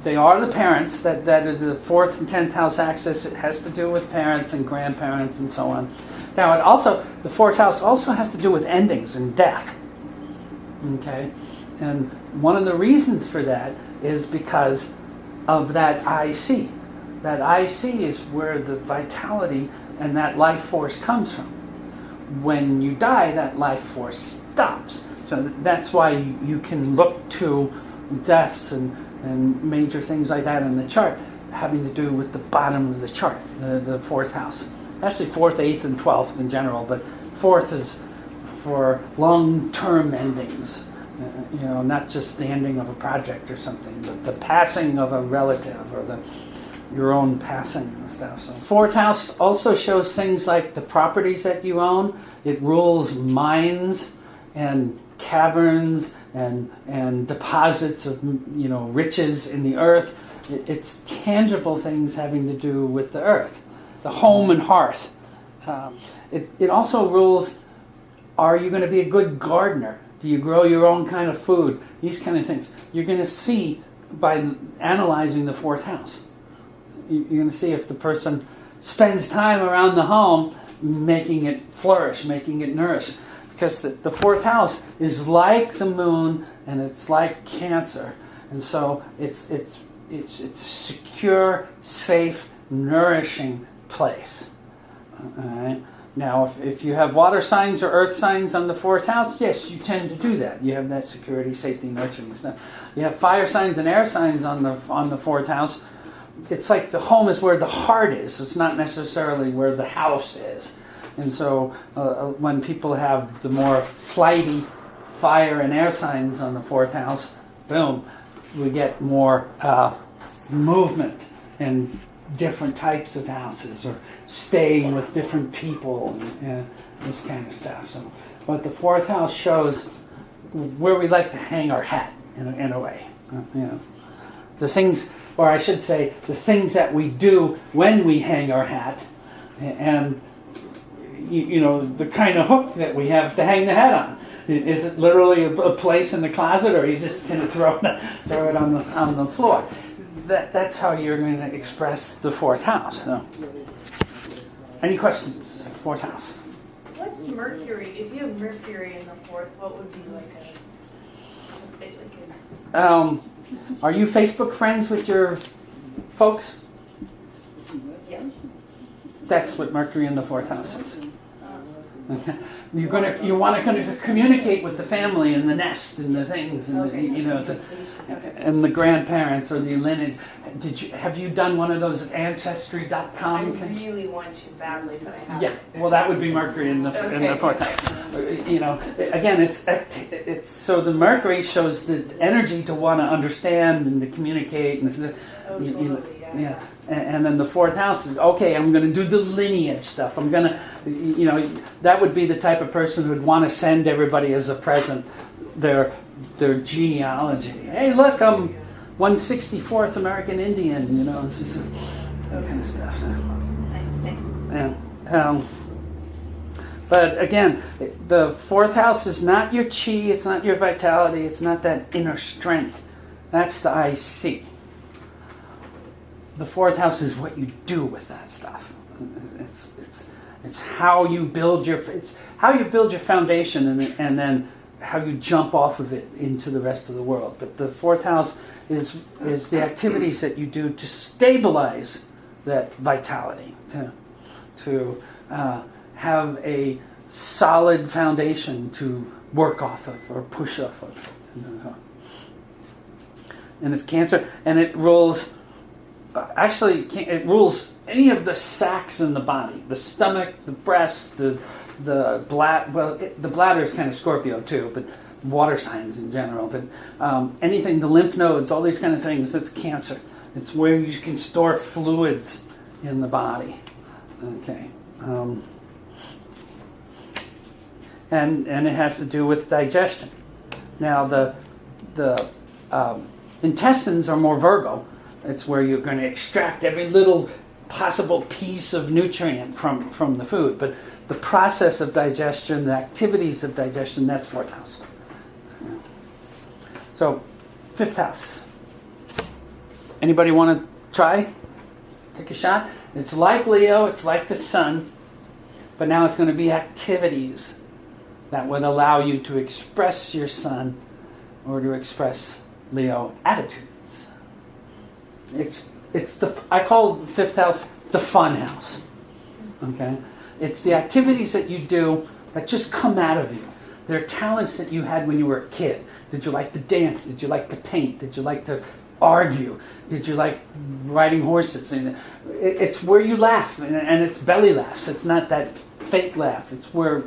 they are the parents. That are the fourth and 10th house axis. It has to do with parents and grandparents and so on. Now, the fourth house also has to do with endings and death. Okay, and one of the reasons for that is because of that IC. That IC is where the vitality and that life force comes from. When you die, that life force stops. So that's why you can look to deaths and major things like that in the chart having to do with the bottom of the chart, the fourth house. Actually 4th, 8th, and 12th in general, but 4th is for long-term endings. Not just the ending of a project or something, but the passing of a relative or your own passing and stuff. So fourth house also shows things like the properties that you own. It rules mines and caverns and deposits of riches in the earth. It's tangible things having to do with the earth, the home and hearth. It also rules, are you going to be a good gardener? Do you grow your own kind of food? These kind of things. You're going to see by analyzing the fourth house. You're going to see if the person spends time around the home making it flourish, making it nourish. Because the fourth house is like the moon and it's like Cancer. And so it's a secure, safe, nourishing place. All right? Now, if you have water signs or earth signs on the fourth house, yes, you tend to do that. You have that security, safety, nurturing stuff. You have fire signs and air signs on the fourth house. It's like the home is where the heart is. It's not necessarily where the house is. And so when people have the more flighty fire and air signs on the fourth house, boom, we get more movement and different types of houses, or staying with different people, and this kind of stuff. So, but the fourth house shows where we like to hang our hat in a way. The things, or I should say, the things that we do when we hang our hat, and the kind of hook that we have to hang the hat on. Is it literally a place in the closet, or you just kind of throw it on the floor? That's how you're going to express the fourth house. So. Any questions? Fourth house. What's Mercury? If you have Mercury in the fourth, what would be like Are you Facebook friends with your folks? Yes. That's what Mercury in the fourth house is. Okay. You want to communicate with the family and the nest and the things and and the grandparents or the lineage. Have you done one of those Ancestry.com? I really want to badly, but I haven't. Yeah, well, that would be Mercury in the fourth house. Again, it's so the Mercury shows the energy to want to understand and to communicate and Totally, yeah. And then the fourth house is, okay, I'm going to do the lineage stuff. I'm going to, that would be the type of person who would want to send everybody as a present their genealogy. Hey, look, I'm 164th American Indian, this is that kind of stuff. Nice, thanks. Yeah. But again, the fourth house is not your chi, it's not your vitality, it's not that inner strength. That's the IC. The fourth house is what you do with that stuff. It's how you build your foundation and then how you jump off of it into the rest of the world. But the fourth house is the activities that you do to stabilize that vitality, to have a solid foundation to work off of or push off of. And it's Cancer, and it rules. Actually, it rules any of the sacs in the body: the stomach, the breast, the bladder. Well, the bladder is kind of Scorpio too, but water signs in general. But anything, the lymph nodes, all these kind of things. It's Cancer. It's where you can store fluids in the body. Okay, and it has to do with digestion. Now the intestines are more Virgo. It's where you're going to extract every little possible piece of nutrient from the food. But the process of digestion, the activities of digestion, that's fourth house. So, fifth house. Anybody want to try? Take a shot? It's like Leo, it's like the sun, but now it's going to be activities that would allow you to express your sun or to express Leo attitudes. I call the fifth house the fun house. Okay? It's the activities that you do that just come out of you. They're talents that you had when you were a kid. Did you like to dance? Did you like to paint? Did you like to argue? Did you like riding horses? It's where you laugh, and it's belly laughs. It's not that fake laugh. It's where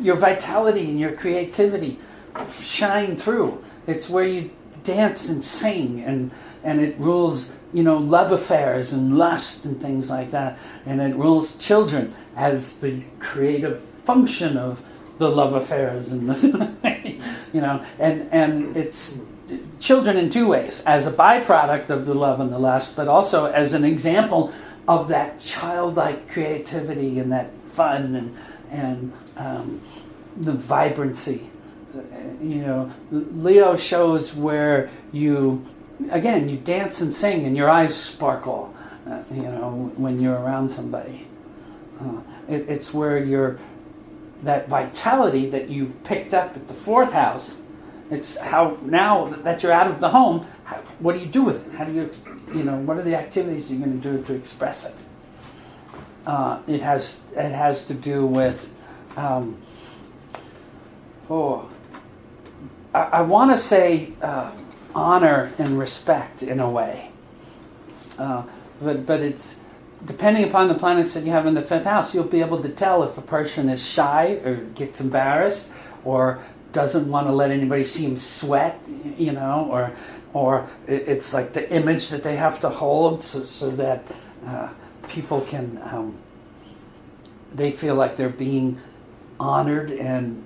your vitality and your creativity shine through. It's where you dance and sing, and it rules, love affairs and lust and things like that. And it rules children as the creative function of the love affairs and and it's children in two ways: as a byproduct of the love and the lust, but also as an example of that childlike creativity and that fun and the vibrancy. Leo shows where you dance and sing and your eyes sparkle, when you're around somebody. It's where that vitality that you've picked up at the fourth house, it's how now that you're out of the home, what do you do with it? How do you, what are the activities you're going to do to express it? It has to do with, I want to say honor and respect in a way, but it's depending upon the planets that you have in the fifth house. You'll be able to tell if a person is shy or gets embarrassed or doesn't want to let anybody see him sweat, or it's like the image that they have to hold so that people can they feel like they're being honored and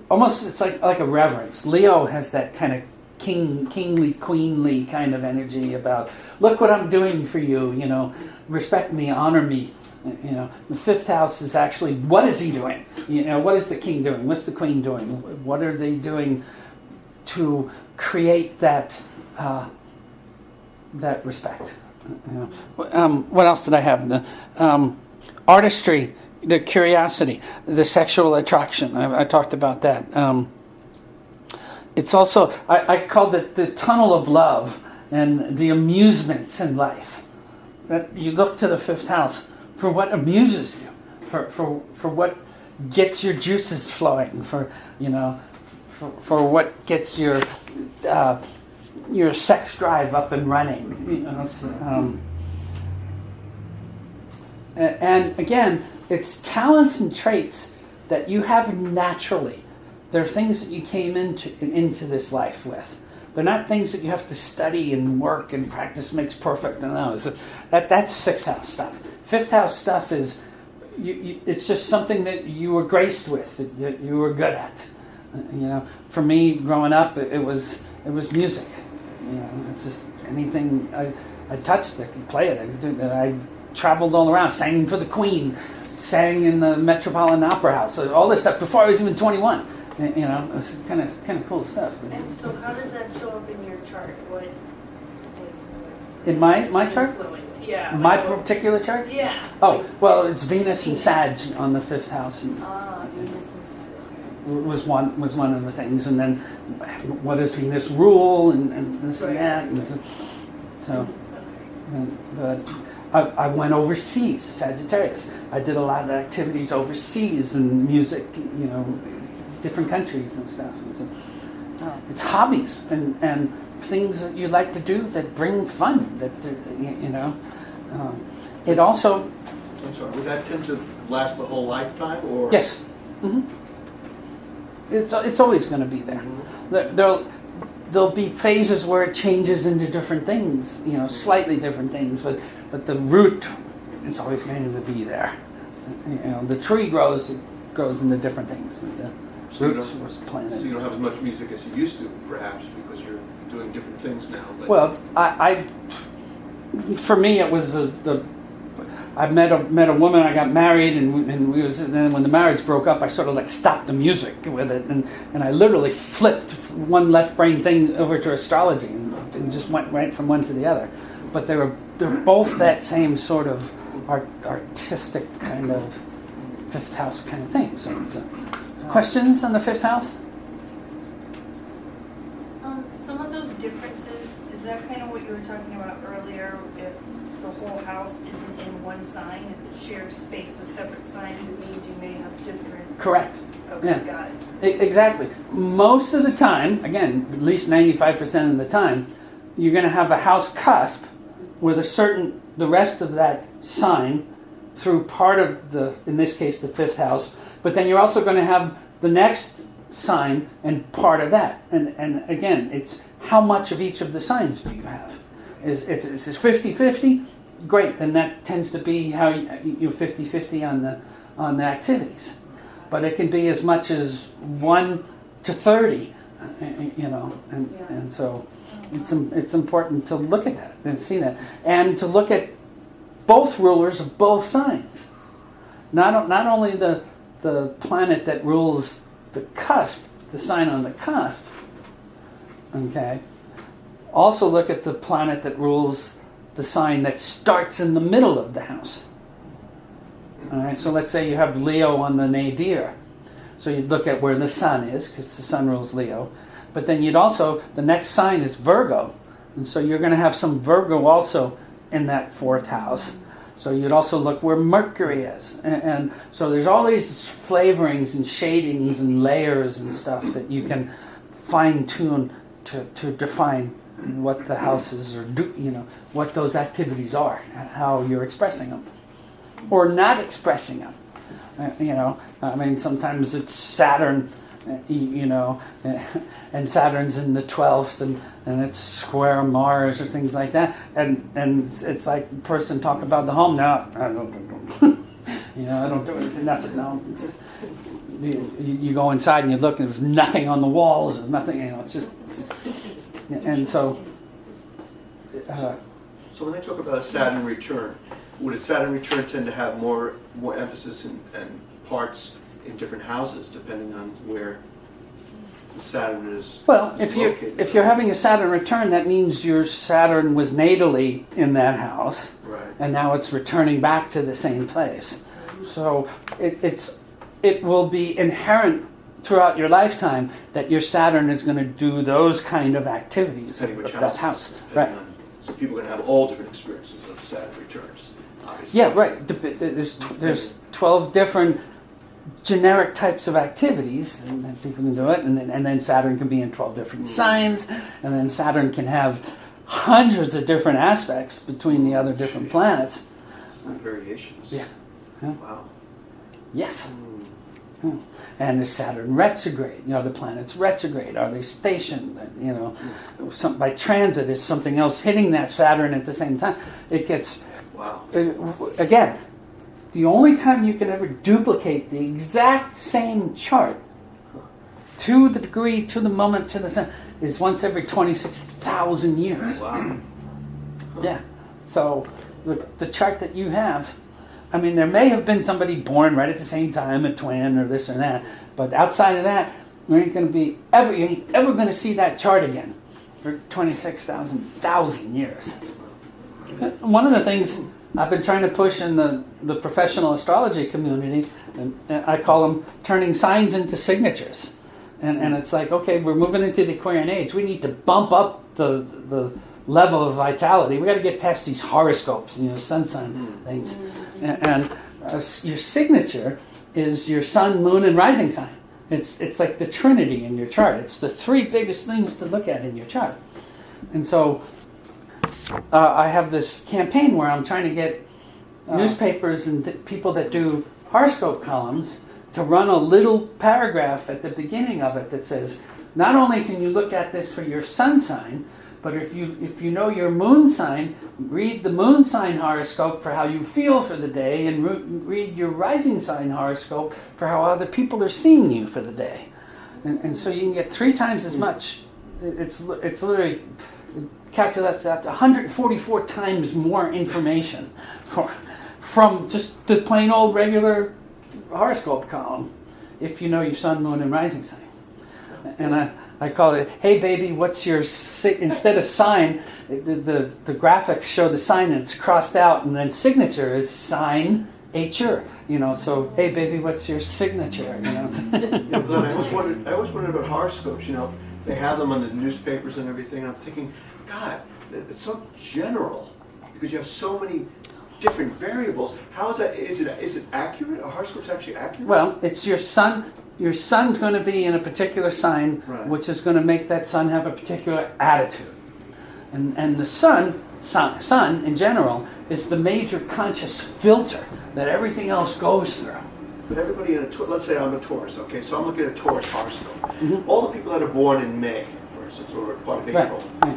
almost it's like a reverence. Leo has that kind of kingly, queenly kind of energy about, look what I'm doing for you, respect me, honor me. The fifth house is actually, what is he doing? What is the king doing? What's the queen doing? What are they doing to create that respect? What else did I have? The artistry, the curiosity, the sexual attraction. I talked about that. it's also, I called it the tunnel of love and the amusements in life. That you look to the fifth house for what amuses you, for what gets your juices flowing, for what gets your sex drive up and running. You know, and again, it's talents and traits that you have naturally. They're things that you came into this life with. They're not things that you have to study and work and practice makes perfect. No, that's sixth house stuff. Fifth house stuff is, it's just something that you were graced with, that you were good at. You know, for me, growing up, it was music. You know, it's just anything I touched, I could play it. I traveled all around, sang for the Queen, sang in the Metropolitan Opera House, all this stuff before I was even 21. You know, it's kind of cool stuff. And so how does that show up in your chart? What In my chart? influence? Yeah. My like what- particular chart? Yeah. Oh, well, it's Venus and Sag on the fifth house, and Venus and Saturn. was one of the things. And then, what does Venus rule, and this and that, and so. But I went overseas, Sagittarius. I did a lot of activities overseas and music, you know, different countries and stuff. And so, it's hobbies and things that you like to do that bring fun. That you know, it also. I'm sorry, would that tend to last the whole lifetime, or? Yes. Mm-hmm. It's always going to be there. Mhm. There'll be phases where it changes into different things, you know, slightly different things, but the root is always going to be there. You know, the tree grows into different things. So you Roots don't- was planted. So you don't have as much music as you used to, perhaps, because you're doing different things now. But Well, for me, it was I met a woman. I got married, and then when the marriage broke up, I sort of like stopped the music with it, and I literally flipped one left brain thing over to astrology, and just went right from one to the other. But they're both that same sort of artistic kind of fifth house kind of thing. So, questions on the fifth house? Some of those differences, is that kind of what you were talking about earlier? If the whole house isn't in one sign, if it shares space with separate signs, it means you may have different. Correct. Okay, Yeah. got it. Exactly. Most of the time, again, at least 95% of the time, you're going to have a house cusp with the rest of that sign through part of in this case, the fifth house, but then you're also going to have the next sign and part of that. And again, it's how much of each of the signs do you have? If it's 50-50, great, then that tends to be how you're 50-50 on the activities. But it can be as much as 1-30, you know, and so it's important to look at that and see that, and to look at both rulers of both signs. Not only the planet that rules the cusp, the sign on the cusp. Okay. Also look at the planet that rules the sign that starts in the middle of the house. All right. So let's say you have Leo on the nadir. So you'd look at where the sun is, because the sun rules Leo. But then the next sign is Virgo. And so you're going to have some Virgo also in that fourth house. So you'd also look where Mercury is. And so there's all these flavorings and shadings and layers and stuff that you can fine tune to define what the houses are, what those activities are, how you're expressing them. Or not expressing them. I mean, sometimes it's Saturn, and Saturn's in the 12th, and it's square Mars or things like that, and it's like a person talking about the home. Now I don't I don't do anything, nothing. No, you go inside and you look, and there's nothing on the walls. There's nothing. It's just, and so. So when they talk about a Saturn return, would a Saturn return tend to have more emphasis and parts in different houses, depending on where Saturn is? Well, is if you're having a Saturn return, that means your Saturn was natally in that house, right, and now it's returning back to the same place. So it will be inherent throughout your lifetime that your Saturn is going to do those kind of activities Depending of which that house. house. Right. So people are going to have all different experiences of Saturn returns, obviously. Yeah, right. There's 12 different generic types of activities, and then people can do it, and then Saturn can be in 12 different signs, and then Saturn can have hundreds of different aspects between the other different planets. Some variations. Yeah. Yeah. Wow. Yes. And is Saturn retrograde? The planets retrograde. Are they stationed? By transit, is something else hitting that Saturn at the same time? It gets... Wow. Again, the only time you can ever duplicate the exact same chart to the degree, to the moment, to the sun, is once every 26,000 years. Wow. Yeah. So the chart that you have, I mean, there may have been somebody born right at the same time, a twin or this or that, but outside of that, you ain't ever going to see that chart again for 26,000 years. One of the things I've been trying to push in the professional astrology community, and I call them turning signs into signatures. And it's like, okay, we're moving into the Aquarian age. We need to bump up the level of vitality. We got to get past these horoscopes, sun sign things. And your signature is your sun, moon, and rising sign. It's like the Trinity in your chart. It's the three biggest things to look at in your chart. And so I have this campaign where I'm trying to get newspapers and people that do horoscope columns to run a little paragraph at the beginning of it that says, not only can you look at this for your sun sign, but if you know your moon sign, read the moon sign horoscope for how you feel for the day, and read your rising sign horoscope for how other people are seeing you for the day. And so you can get 3 times as much. It's literally, it calculates out to 144 times more information from just the plain old regular horoscope column if you know your sun, moon, and rising sign. And I call it, hey baby, what's your instead of sign, the graphics show the sign and it's crossed out, and then signature is sign H-er, so hey baby, what's your signature? Yeah, Glenn, I always wondered about horoscopes. They have them on the newspapers and everything, and I'm thinking, God, it's so general because you have so many different variables. How is that? Is it accurate? Are horoscopes actually accurate? Well, it's your sun. Your sun's going to be in a particular sign, right, which is going to make that sun have a particular attitude. And the sun in general is the major conscious filter that everything else goes through. But everybody let's say I'm a Taurus, okay? So I'm looking at a Taurus horoscope. Mm-hmm. All the people that are born in May, for instance, or part of April, right.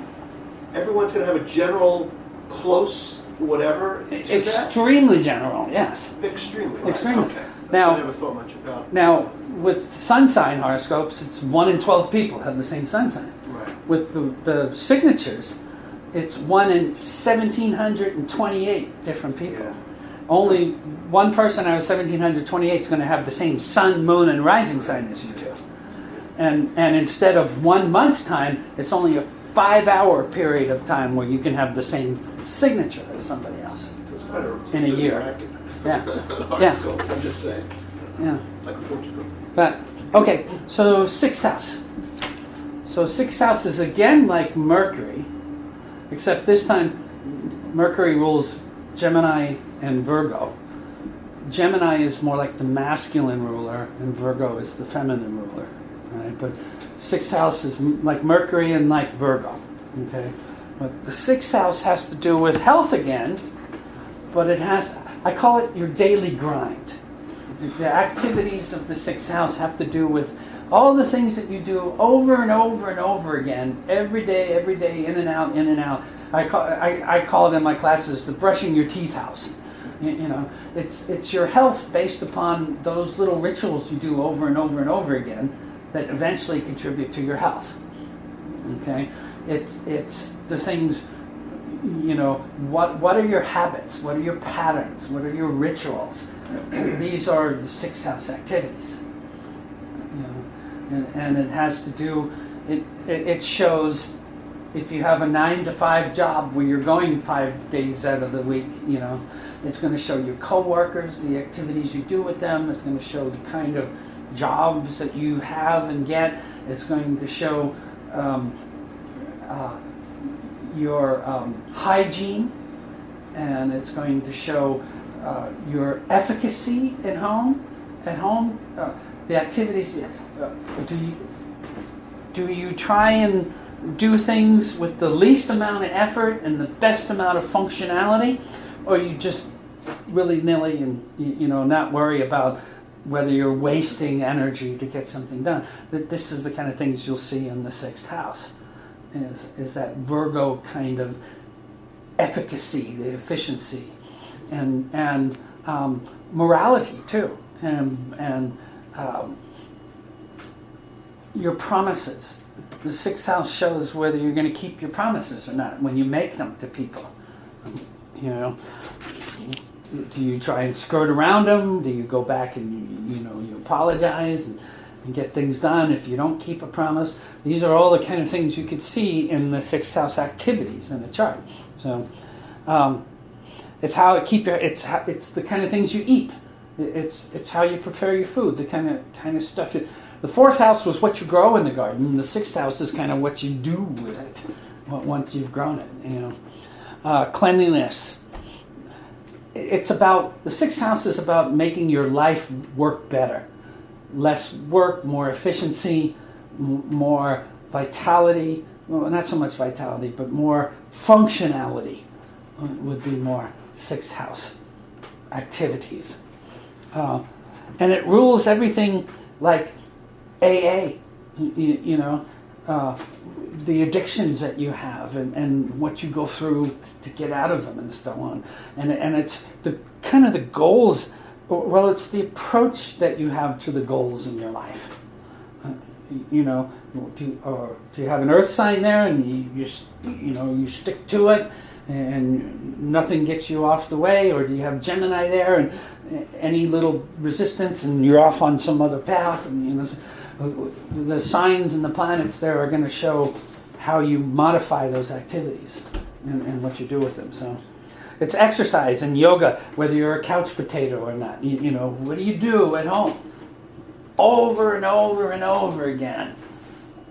Everyone's going to have a general, close, whatever. Extremely general, yes. Extremely. Right. Extremely. Okay. Now, I never thought much about it. Now, with sun sign horoscopes, it's 1 in 12 people have the same sun sign. Right. With the signatures, it's 1 in 1,728 different people. Yeah. Only one person out of 1,728 is going to have the same sun, moon, and rising sign as you do. And instead of 1 month's time, it's only a 5-hour period of time where you can have the same signature as somebody else. So it's better in a year. Yeah. Horoscope, I'm just saying. Yeah. Like a fortune cookie. But okay, so 6th house. So 6th house is again like Mercury, except this time Mercury rules Gemini and Virgo. Gemini is more like the masculine ruler, and Virgo is the feminine ruler. Right? But 6th house is like Mercury and like Virgo. Okay, but the 6th house has to do with health again, but I call it your daily grind. The activities of the 6th house have to do with all the things that you do over and over and over again, every day, in and out, in and out. I call it in my classes the brushing your teeth house. It's your health based upon those little rituals you do over and over and over again that eventually contribute to your health. Okay, it's the things. What are your habits? What are your patterns? What are your rituals? These are the 6th house activities. And it has to do. It shows if you have a 9-to-5 job where you're going 5 days out of the week. It's going to show your coworkers, the activities you do with them. It's going to show the kind of jobs that you have and get. It's going to show your hygiene, and it's going to show your efficacy at home. The activities. Do you try and do things with the least amount of effort and the best amount of functionality, or you just willy-nilly and not worry about whether you're wasting energy to get something done? This is the kind of things you'll see in the sixth house. Is that Virgo kind of efficacy, the efficiency, and morality too, and your promises. The sixth house shows whether you're going to keep your promises or not when you make them to people. Do you try and skirt around them? Do you go back and you apologize and get things done if you don't keep a promise? These are all the kind of things you could see in the sixth house activities in the chart. So it's how it it's the kind of things you eat. It's how you prepare your food. The kind of stuff. The fourth house was what you grow in the garden. The sixth house is kind of what you do with it once you've grown it. Cleanliness. The sixth house is about making your life work better. Less work, more efficiency, more vitality. Well, not so much vitality, but more functionality would be more sixth house activities. And it rules everything like AA, the addictions that you have and what you go through to get out of them and so on. And it's the kind of the goals, well, it's the approach that you have to the goals in your life. Do you have an earth sign there and you stick to it and nothing gets you off the way? Or do you have Gemini there and any little resistance and you're off on some other path? And the signs and the planets there are going to show how you modify those activities and what you do with them. So it's exercise and yoga, whether you're a couch potato or not. What do you do at home? Over and over and over again,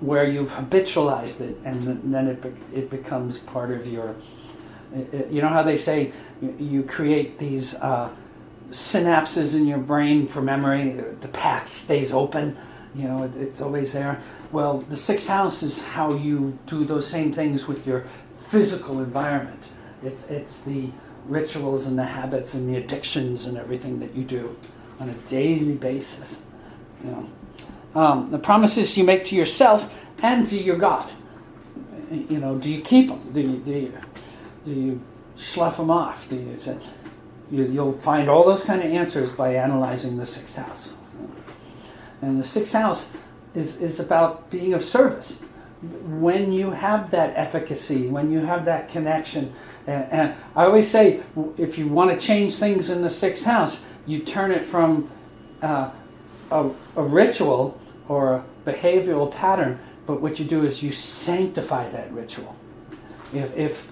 where you've habitualized it, and then it becomes part of your... You know how they say you create these synapses in your brain for memory, the path stays open, it's always there. Well, the sixth house is how you do those same things with your physical environment. It's the rituals and the habits and the addictions and everything that you do on a daily basis. The promises you make to yourself and to your God. Do you keep them? Do you slough them off? You'll find all those kind of answers by analyzing the sixth house. And the sixth house is about being of service. When you have that efficacy, when you have that connection, and I always say, if you want to change things in the sixth house, you turn it from a ritual or a behavioral pattern, but what you do is you sanctify that ritual. If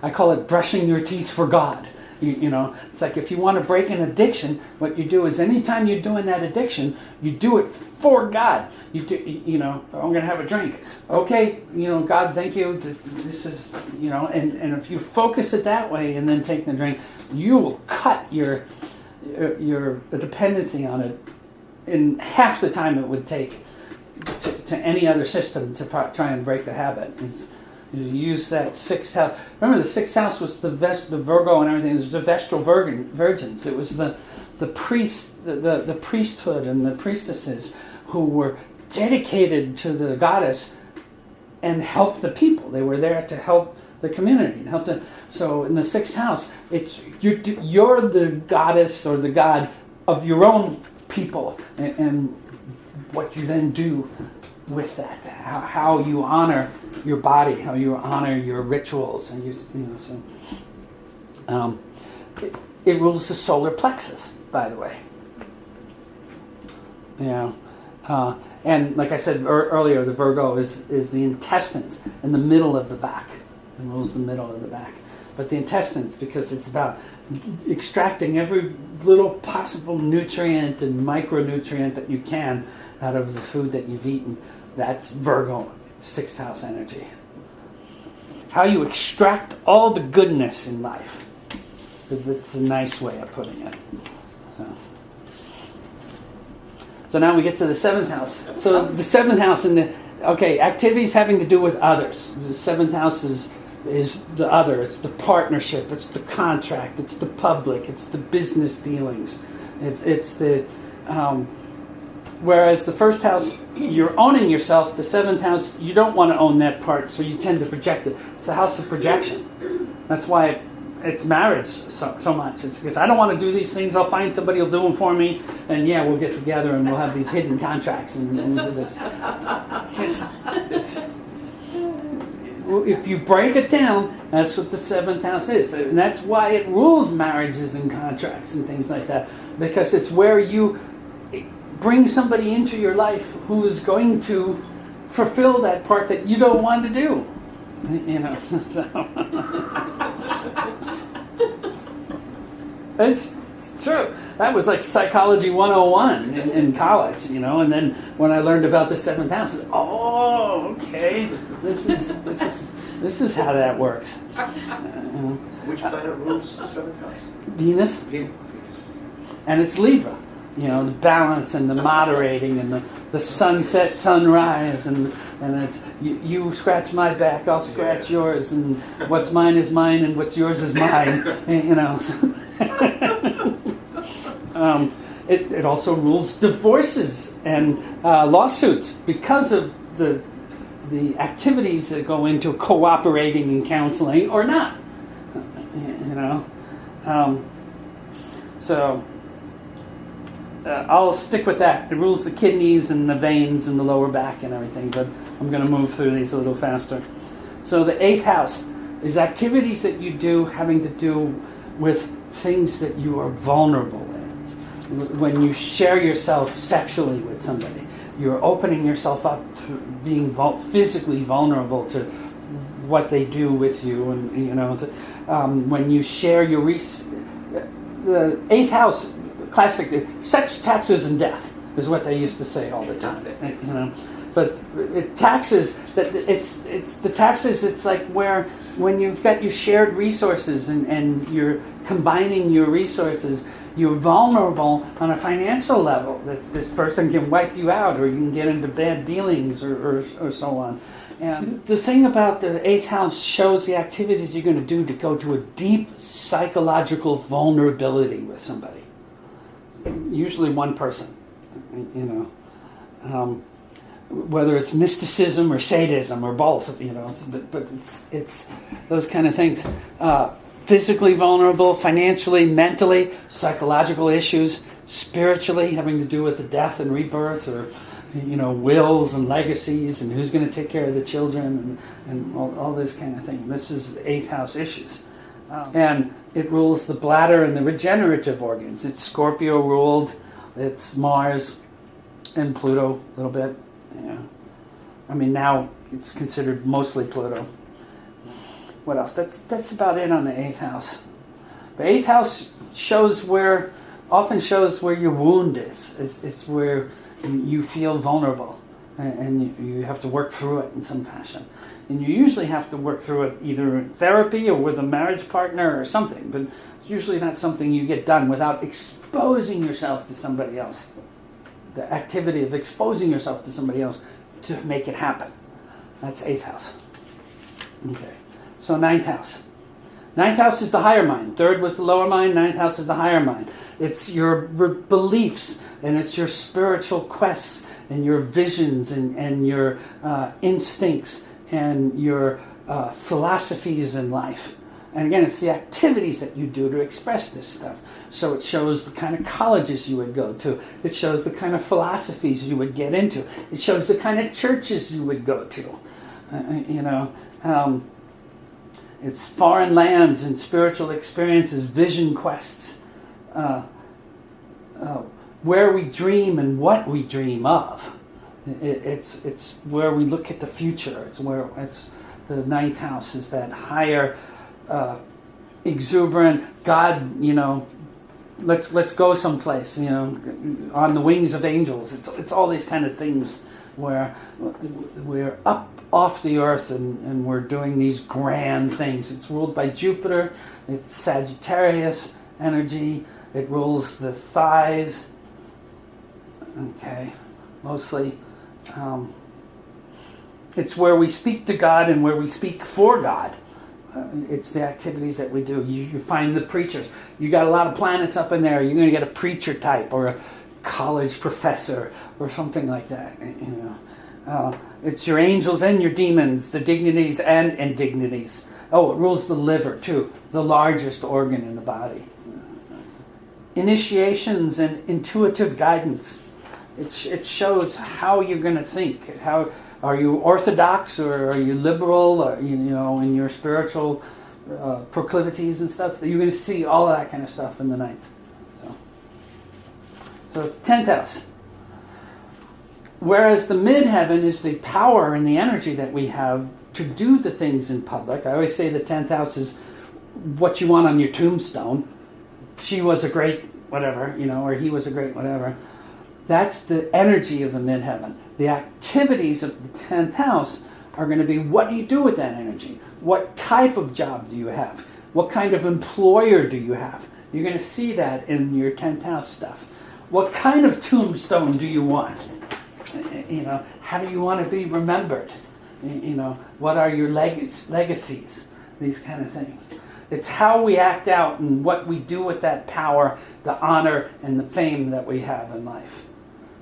I call it brushing your teeth for God. It's like if you want to break an addiction, what you do is anytime you're doing that addiction, you do it for God. I'm going to have a drink. Okay, God, thank you. This is, and if you focus it that way and then take the drink, you will cut your dependency on it in half the time it would take to any other system to try and break the habit. You use that sixth house. Remember, the sixth house was the Virgo and everything. It was the Vestal virgins. It was the priest, the priesthood and the priestesses who were dedicated to the goddess and helped the people. They were there to help the community and help them. So in the sixth house, it's you're the goddess or the god of your own people, and what you then do with that, how you honor your body, how you honor your rituals, and it rules the solar plexus, by the way. And like I said earlier, the Virgo is the intestines in the middle of the back. It rules the middle of the back. but the intestines, because it's about extracting every little possible nutrient and micronutrient that you can out of the food that you've eaten. That's Virgo, 6th house energy. How you extract all the goodness in life. That's a nice way of putting it. So now we get to the 7th house. So the 7th house activities having to do with others. The 7th house is the other. It's the partnership. It's the contract. It's the public. It's the business dealings. It's the whereas the 1st house, you're owning yourself. The 7th house, you don't want to own that part, so you tend to project it. It's the house of projection. That's why it's marriage so much. It's because I don't want to do these things. I'll find somebody who'll do them for me, and we'll get together and we'll have these hidden contracts and do this. It's if you break it down, that's what the 7th house is, and that's why it rules marriages and contracts and things like that, because it's where you bring somebody into your life who is going to fulfill that part that you don't want to do. It's true. That was like psychology 101 in college, and then when I learned about the 7th house, okay, this is how that works. Which planet rules the 7th house? Venus. Venus. And it's Libra. The balance and the moderating and the sunset, sunrise, and it's you scratch my back, I'll scratch yours, and what's mine is mine, and what's yours is mine. It also rules divorces and lawsuits because of the activities that go into cooperating and counseling or not. So. I'll stick with that. It rules the kidneys and the veins and the lower back and everything, but I'm going to move through these a little faster. So the 8th house is activities that you do having to do with things that you are vulnerable in. When you share yourself sexually with somebody, you're opening yourself up to being physically vulnerable to what they do with you, and when you share your the 8th house. Classic, sex, taxes, and death is what they used to say all the time. But taxes, it's the taxes. It's like when you've got your shared resources and you're combining your resources, you're vulnerable on a financial level. That this person can wipe you out, or you can get into bad dealings, or so on. And the thing about the 8th house shows the activities you're going to do to go to a deep psychological vulnerability with somebody. Usually one person, whether it's mysticism or sadism or both, but it's those kind of things. Physically vulnerable, financially, mentally, psychological issues, spiritually, having to do with the death and rebirth, or wills and legacies, and who's going to take care of the children, and all this kind of thing. This is 8th house issues. And it rules the bladder and the regenerative organs. It's Scorpio ruled. It's Mars and Pluto a little bit. Now it's considered mostly Pluto. What else? That's about it on the 8th house. The 8th house often shows where your wound is. It's where you feel vulnerable, and you have to work through it in some fashion. And you usually have to work through it either in therapy or with a marriage partner or something, but it's usually not something you get done without exposing yourself to somebody else. The activity of exposing yourself to somebody else to make it happen. That's 8th house. Okay. So 9th house. 9th house is the higher mind. 3rd was the lower mind. 9th house is the higher mind. It's your beliefs, and it's your spiritual quests and your visions and your instincts and your philosophies in life. And again, it's the activities that you do to express this stuff. So it shows the kind of colleges you would go to. It shows the kind of philosophies you would get into. It shows the kind of churches you would go to. It's foreign lands and spiritual experiences, vision quests, where we dream and what we dream of. It's where we look at the future. It's the 9th house is that higher exuberant. God, let's go someplace. On the wings of angels. It's all these kind of things where we're up off the earth and we're doing these grand things. It's ruled by Jupiter. It's Sagittarius energy. It rules the thighs. Okay, mostly. It's where we speak to God and where we speak for God. It's the activities that we do. You find the preachers. You got a lot of planets up in there. You're going to get a preacher type or a college professor or something like that. It's your angels and your demons, the dignities and indignities. Oh, it rules the liver too, the largest organ in the body. Initiations and intuitive guidance. It shows how you're going to think. How are you orthodox or are you liberal? In your spiritual proclivities and stuff. You're going to see all of that kind of stuff in the ninth. So 10th house. Whereas the midheaven is the power and the energy that we have to do the things in public. I always say the 10th house is what you want on your tombstone. She was a great whatever, or he was a great whatever. That's the energy of the midheaven. The activities of the 10th house are going to be, what do you do with that energy? What type of job do you have? What kind of employer do you have? You're going to see that in your 10th house stuff. What kind of tombstone do you want? How do you want to be remembered? What are your legacies? These kind of things. It's how we act out and what we do with that power, the honor and the fame that we have in life.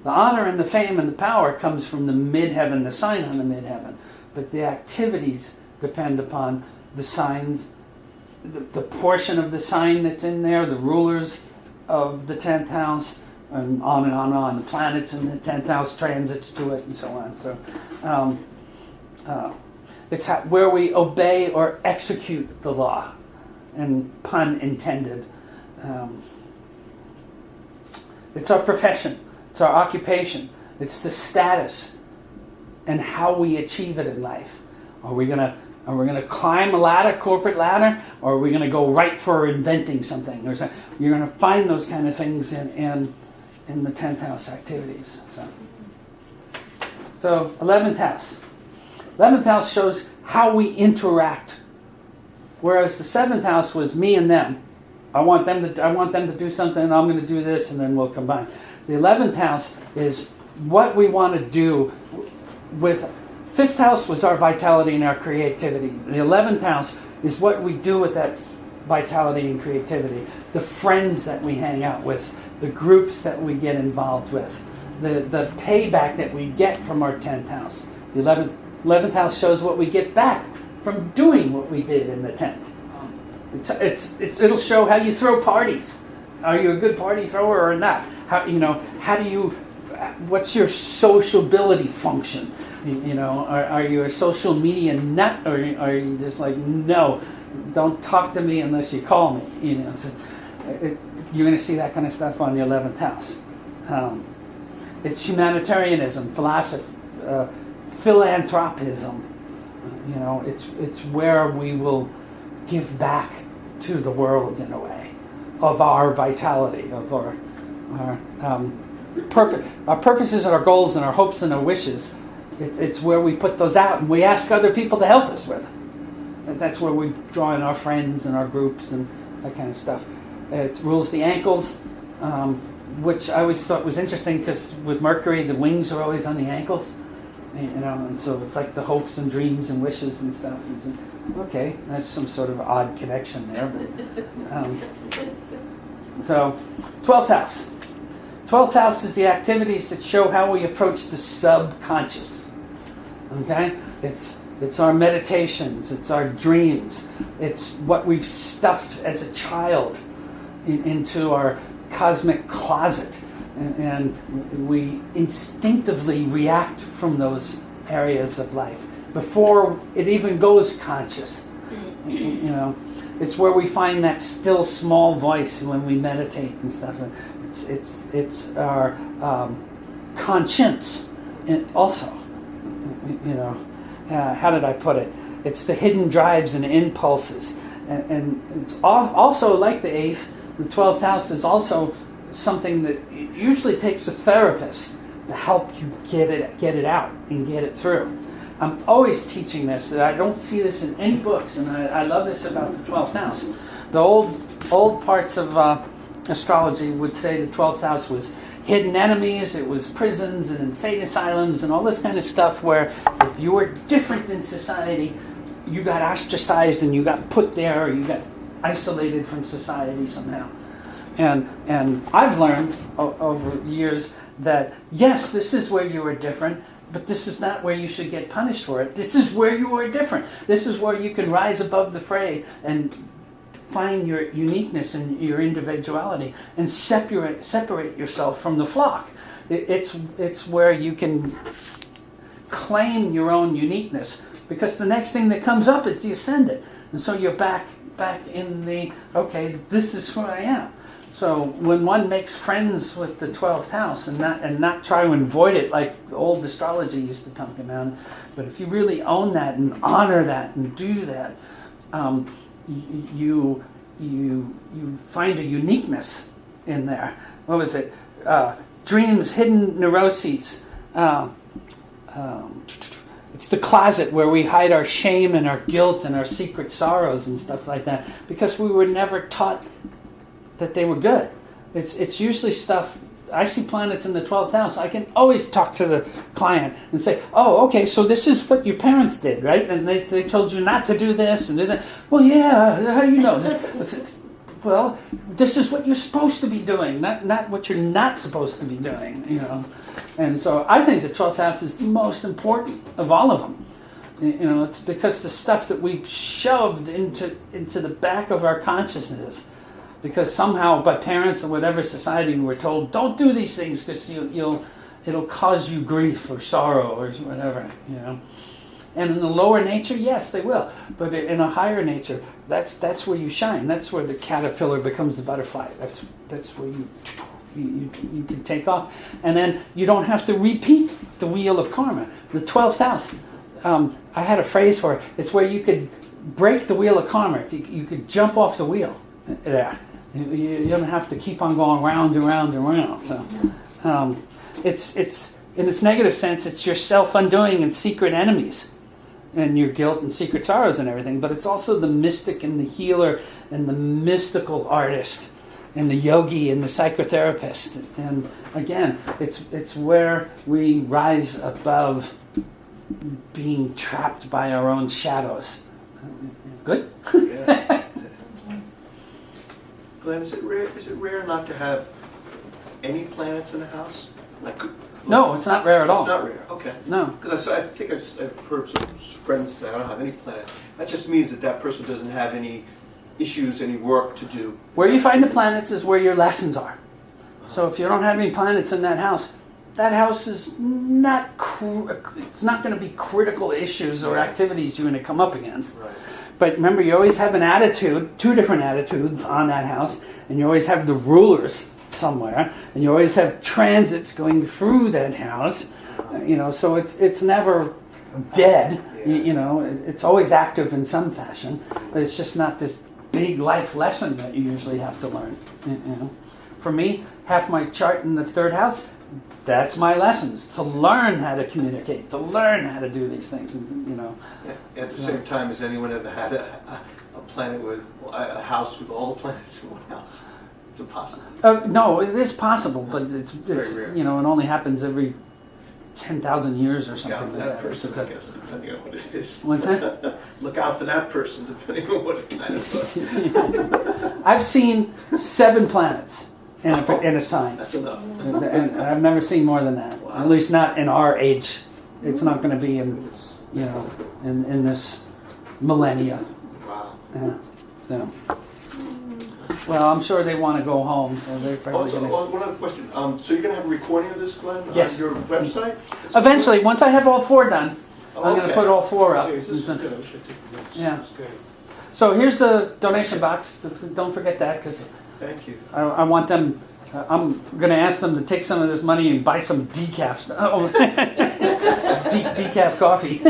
The honor and the fame and the power comes from the midheaven, the sign on the midheaven. But the activities depend upon the signs, the portion of the sign that's in there, the rulers of the 10th house, and on and on and on. The planets in the 10th house transits to it and so on. So it's where we obey or execute the law. And pun intended. It's our profession. It's our occupation. It's the status and how we achieve it in life. Are we gonna climb a ladder, corporate ladder, or are we gonna go right for inventing something? You're gonna find those kind of things in the 10th house activities. So 11th house. 11th house shows how we interact. Whereas the 7th house was me and them. I want them to do something, and I'm going to do this, and then we'll combine. The 11th house is what we want to do with. 5th house was our vitality and our creativity. The 11th house is what we do with that vitality and creativity. The friends that we hang out with, the groups that we get involved with, the payback that we get from our 10th house. The 11th house shows what we get back from doing what we did in the 10th. It'll show how you throw parties. Are you a good party thrower or not? What's your sociability function? Are you a social media nut, or are you just like, no, don't talk to me unless you call me? You're going to see that kind of stuff on the 11th house. It's humanitarianism, philosophy, philanthropism. It's where we will give back to the world in a way of our vitality, of our purpose. Our purposes and our goals and our hopes and our wishes. It's where we put those out and we ask other people to help us with it. And that's where we draw in our friends and our groups and that kind of stuff. It rules the ankles, which I always thought was interesting because with Mercury, the wings are always on the ankles. And so it's like the hopes and dreams and wishes and stuff. Okay, that's some sort of odd connection there. But, so, 12th house. 12th house is the activities that show how we approach the subconscious. Okay? It's our meditations. It's our dreams. It's what we've stuffed as a child into our cosmic closet. And we instinctively react from those areas of life before it even goes conscious. It's where we find that still small voice when we meditate and stuff. It's our conscience, and also. How did I put it? It's the hidden drives and impulses and it's also like the 8th. The 12th house is also something that it usually takes a therapist to help you get it out and get it through. I'm always teaching this. I don't see this in any books, and I love this about the 12th house. The old parts of astrology would say the 12th house was hidden enemies, it was prisons and insane asylums and all this kind of stuff where if you were different in society, you got ostracized and you got put there, or you got isolated from society somehow. And I've learned over years that, yes, this is where you are different, but this is not where you should get punished for it. This is where you are different. This is where you can rise above the fray and find your uniqueness and your individuality and separate yourself from the flock. It's where you can claim your own uniqueness, because the next thing that comes up is the ascendant. And so you're back in the, okay, this is who I am. So when one makes friends with the 12th house and not try to avoid it like old astrology used to talk about, but if you really own that and honor that and do that, you find a uniqueness in there. What was it? Dreams, hidden neuroses. It's the closet where we hide our shame and our guilt and our secret sorrows and stuff like that, because we were never taught that they were good. It's usually stuff. I see planets in the 12th house. I can always talk to the client and say, oh, okay, so this is what your parents did, right? And they told you not to do this and do that. Well, yeah, how do you know? Well, this is what you're supposed to be doing, not what you're not supposed to be doing, you know. And so I think the 12th house is the most important of all of them. You know, it's because the stuff that we've shoved into the back of our consciousness, because somehow by parents or whatever society we were told, don't do these things because it'll cause you grief or sorrow or whatever, you know. And in the lower nature, yes, they will. But in a higher nature, that's where you shine. That's where the caterpillar becomes the butterfly. That's where you can take off. And then you don't have to repeat the wheel of karma. The 12th house, I had a phrase for it. It's where you could break the wheel of karma. You could jump off the wheel there. You don't have to keep on going round and round and round. So it's in its negative sense, it's your self-undoing and secret enemies and your guilt and secret sorrows and everything. But it's also the mystic and the healer and the mystical artist and the yogi and the psychotherapist. And again, it's where we rise above being trapped by our own shadows. Good? Yeah. Glenn, is it rare not to have any planets in the house? No, it's not rare at all. It's not rare, okay. No. Because I think I've heard some friends say, I don't have any planet. That just means that person doesn't have any issues, any work to do. Where you find the planets is where your lessons are. So if you don't have any planets in that house is not it's not going to be critical issues or activities you're going to come up against. Right. But remember, you always have an attitude, 2 different attitudes on that house, and you always have the rulers somewhere, and you always have transits going through that house, you know, so it's never dead, you know, it's always active in some fashion, but it's just not this big life lesson that you usually have to learn, you know. For me, half my chart in the 3rd house, that's my lessons, to learn how to communicate, to learn how to do these things, and, you know. At the same time, has anyone ever had a planet with a house with all the planets in one house? It's impossible. No, it is possible, but it's very rare. You know, it only happens every 10,000 years or Look out something for like that that. person, I guess, depending on what it is. What's that? Look out for that person, depending on what kind of. I've seen 7 planets in a sign. That's enough. And I've never seen more than that. Wow. At least not in our age. It's not going to be in, you know, in this millennia. Wow. Yeah. So. Well, I'm sure they want to go home, so they're probably Also, going to. one other question. So you're going to have a recording of this, Glenn, Yes. on your website? Eventually, once I have all 4 done, Oh, I'm going to okay. put all 4 up. Okay, so this is good. We should take this. Yeah. It's good. So here's the donation box. Don't forget that, because Thank you. I want them. I'm going to ask them to take some of this money and buy some decaf. Decaf coffee.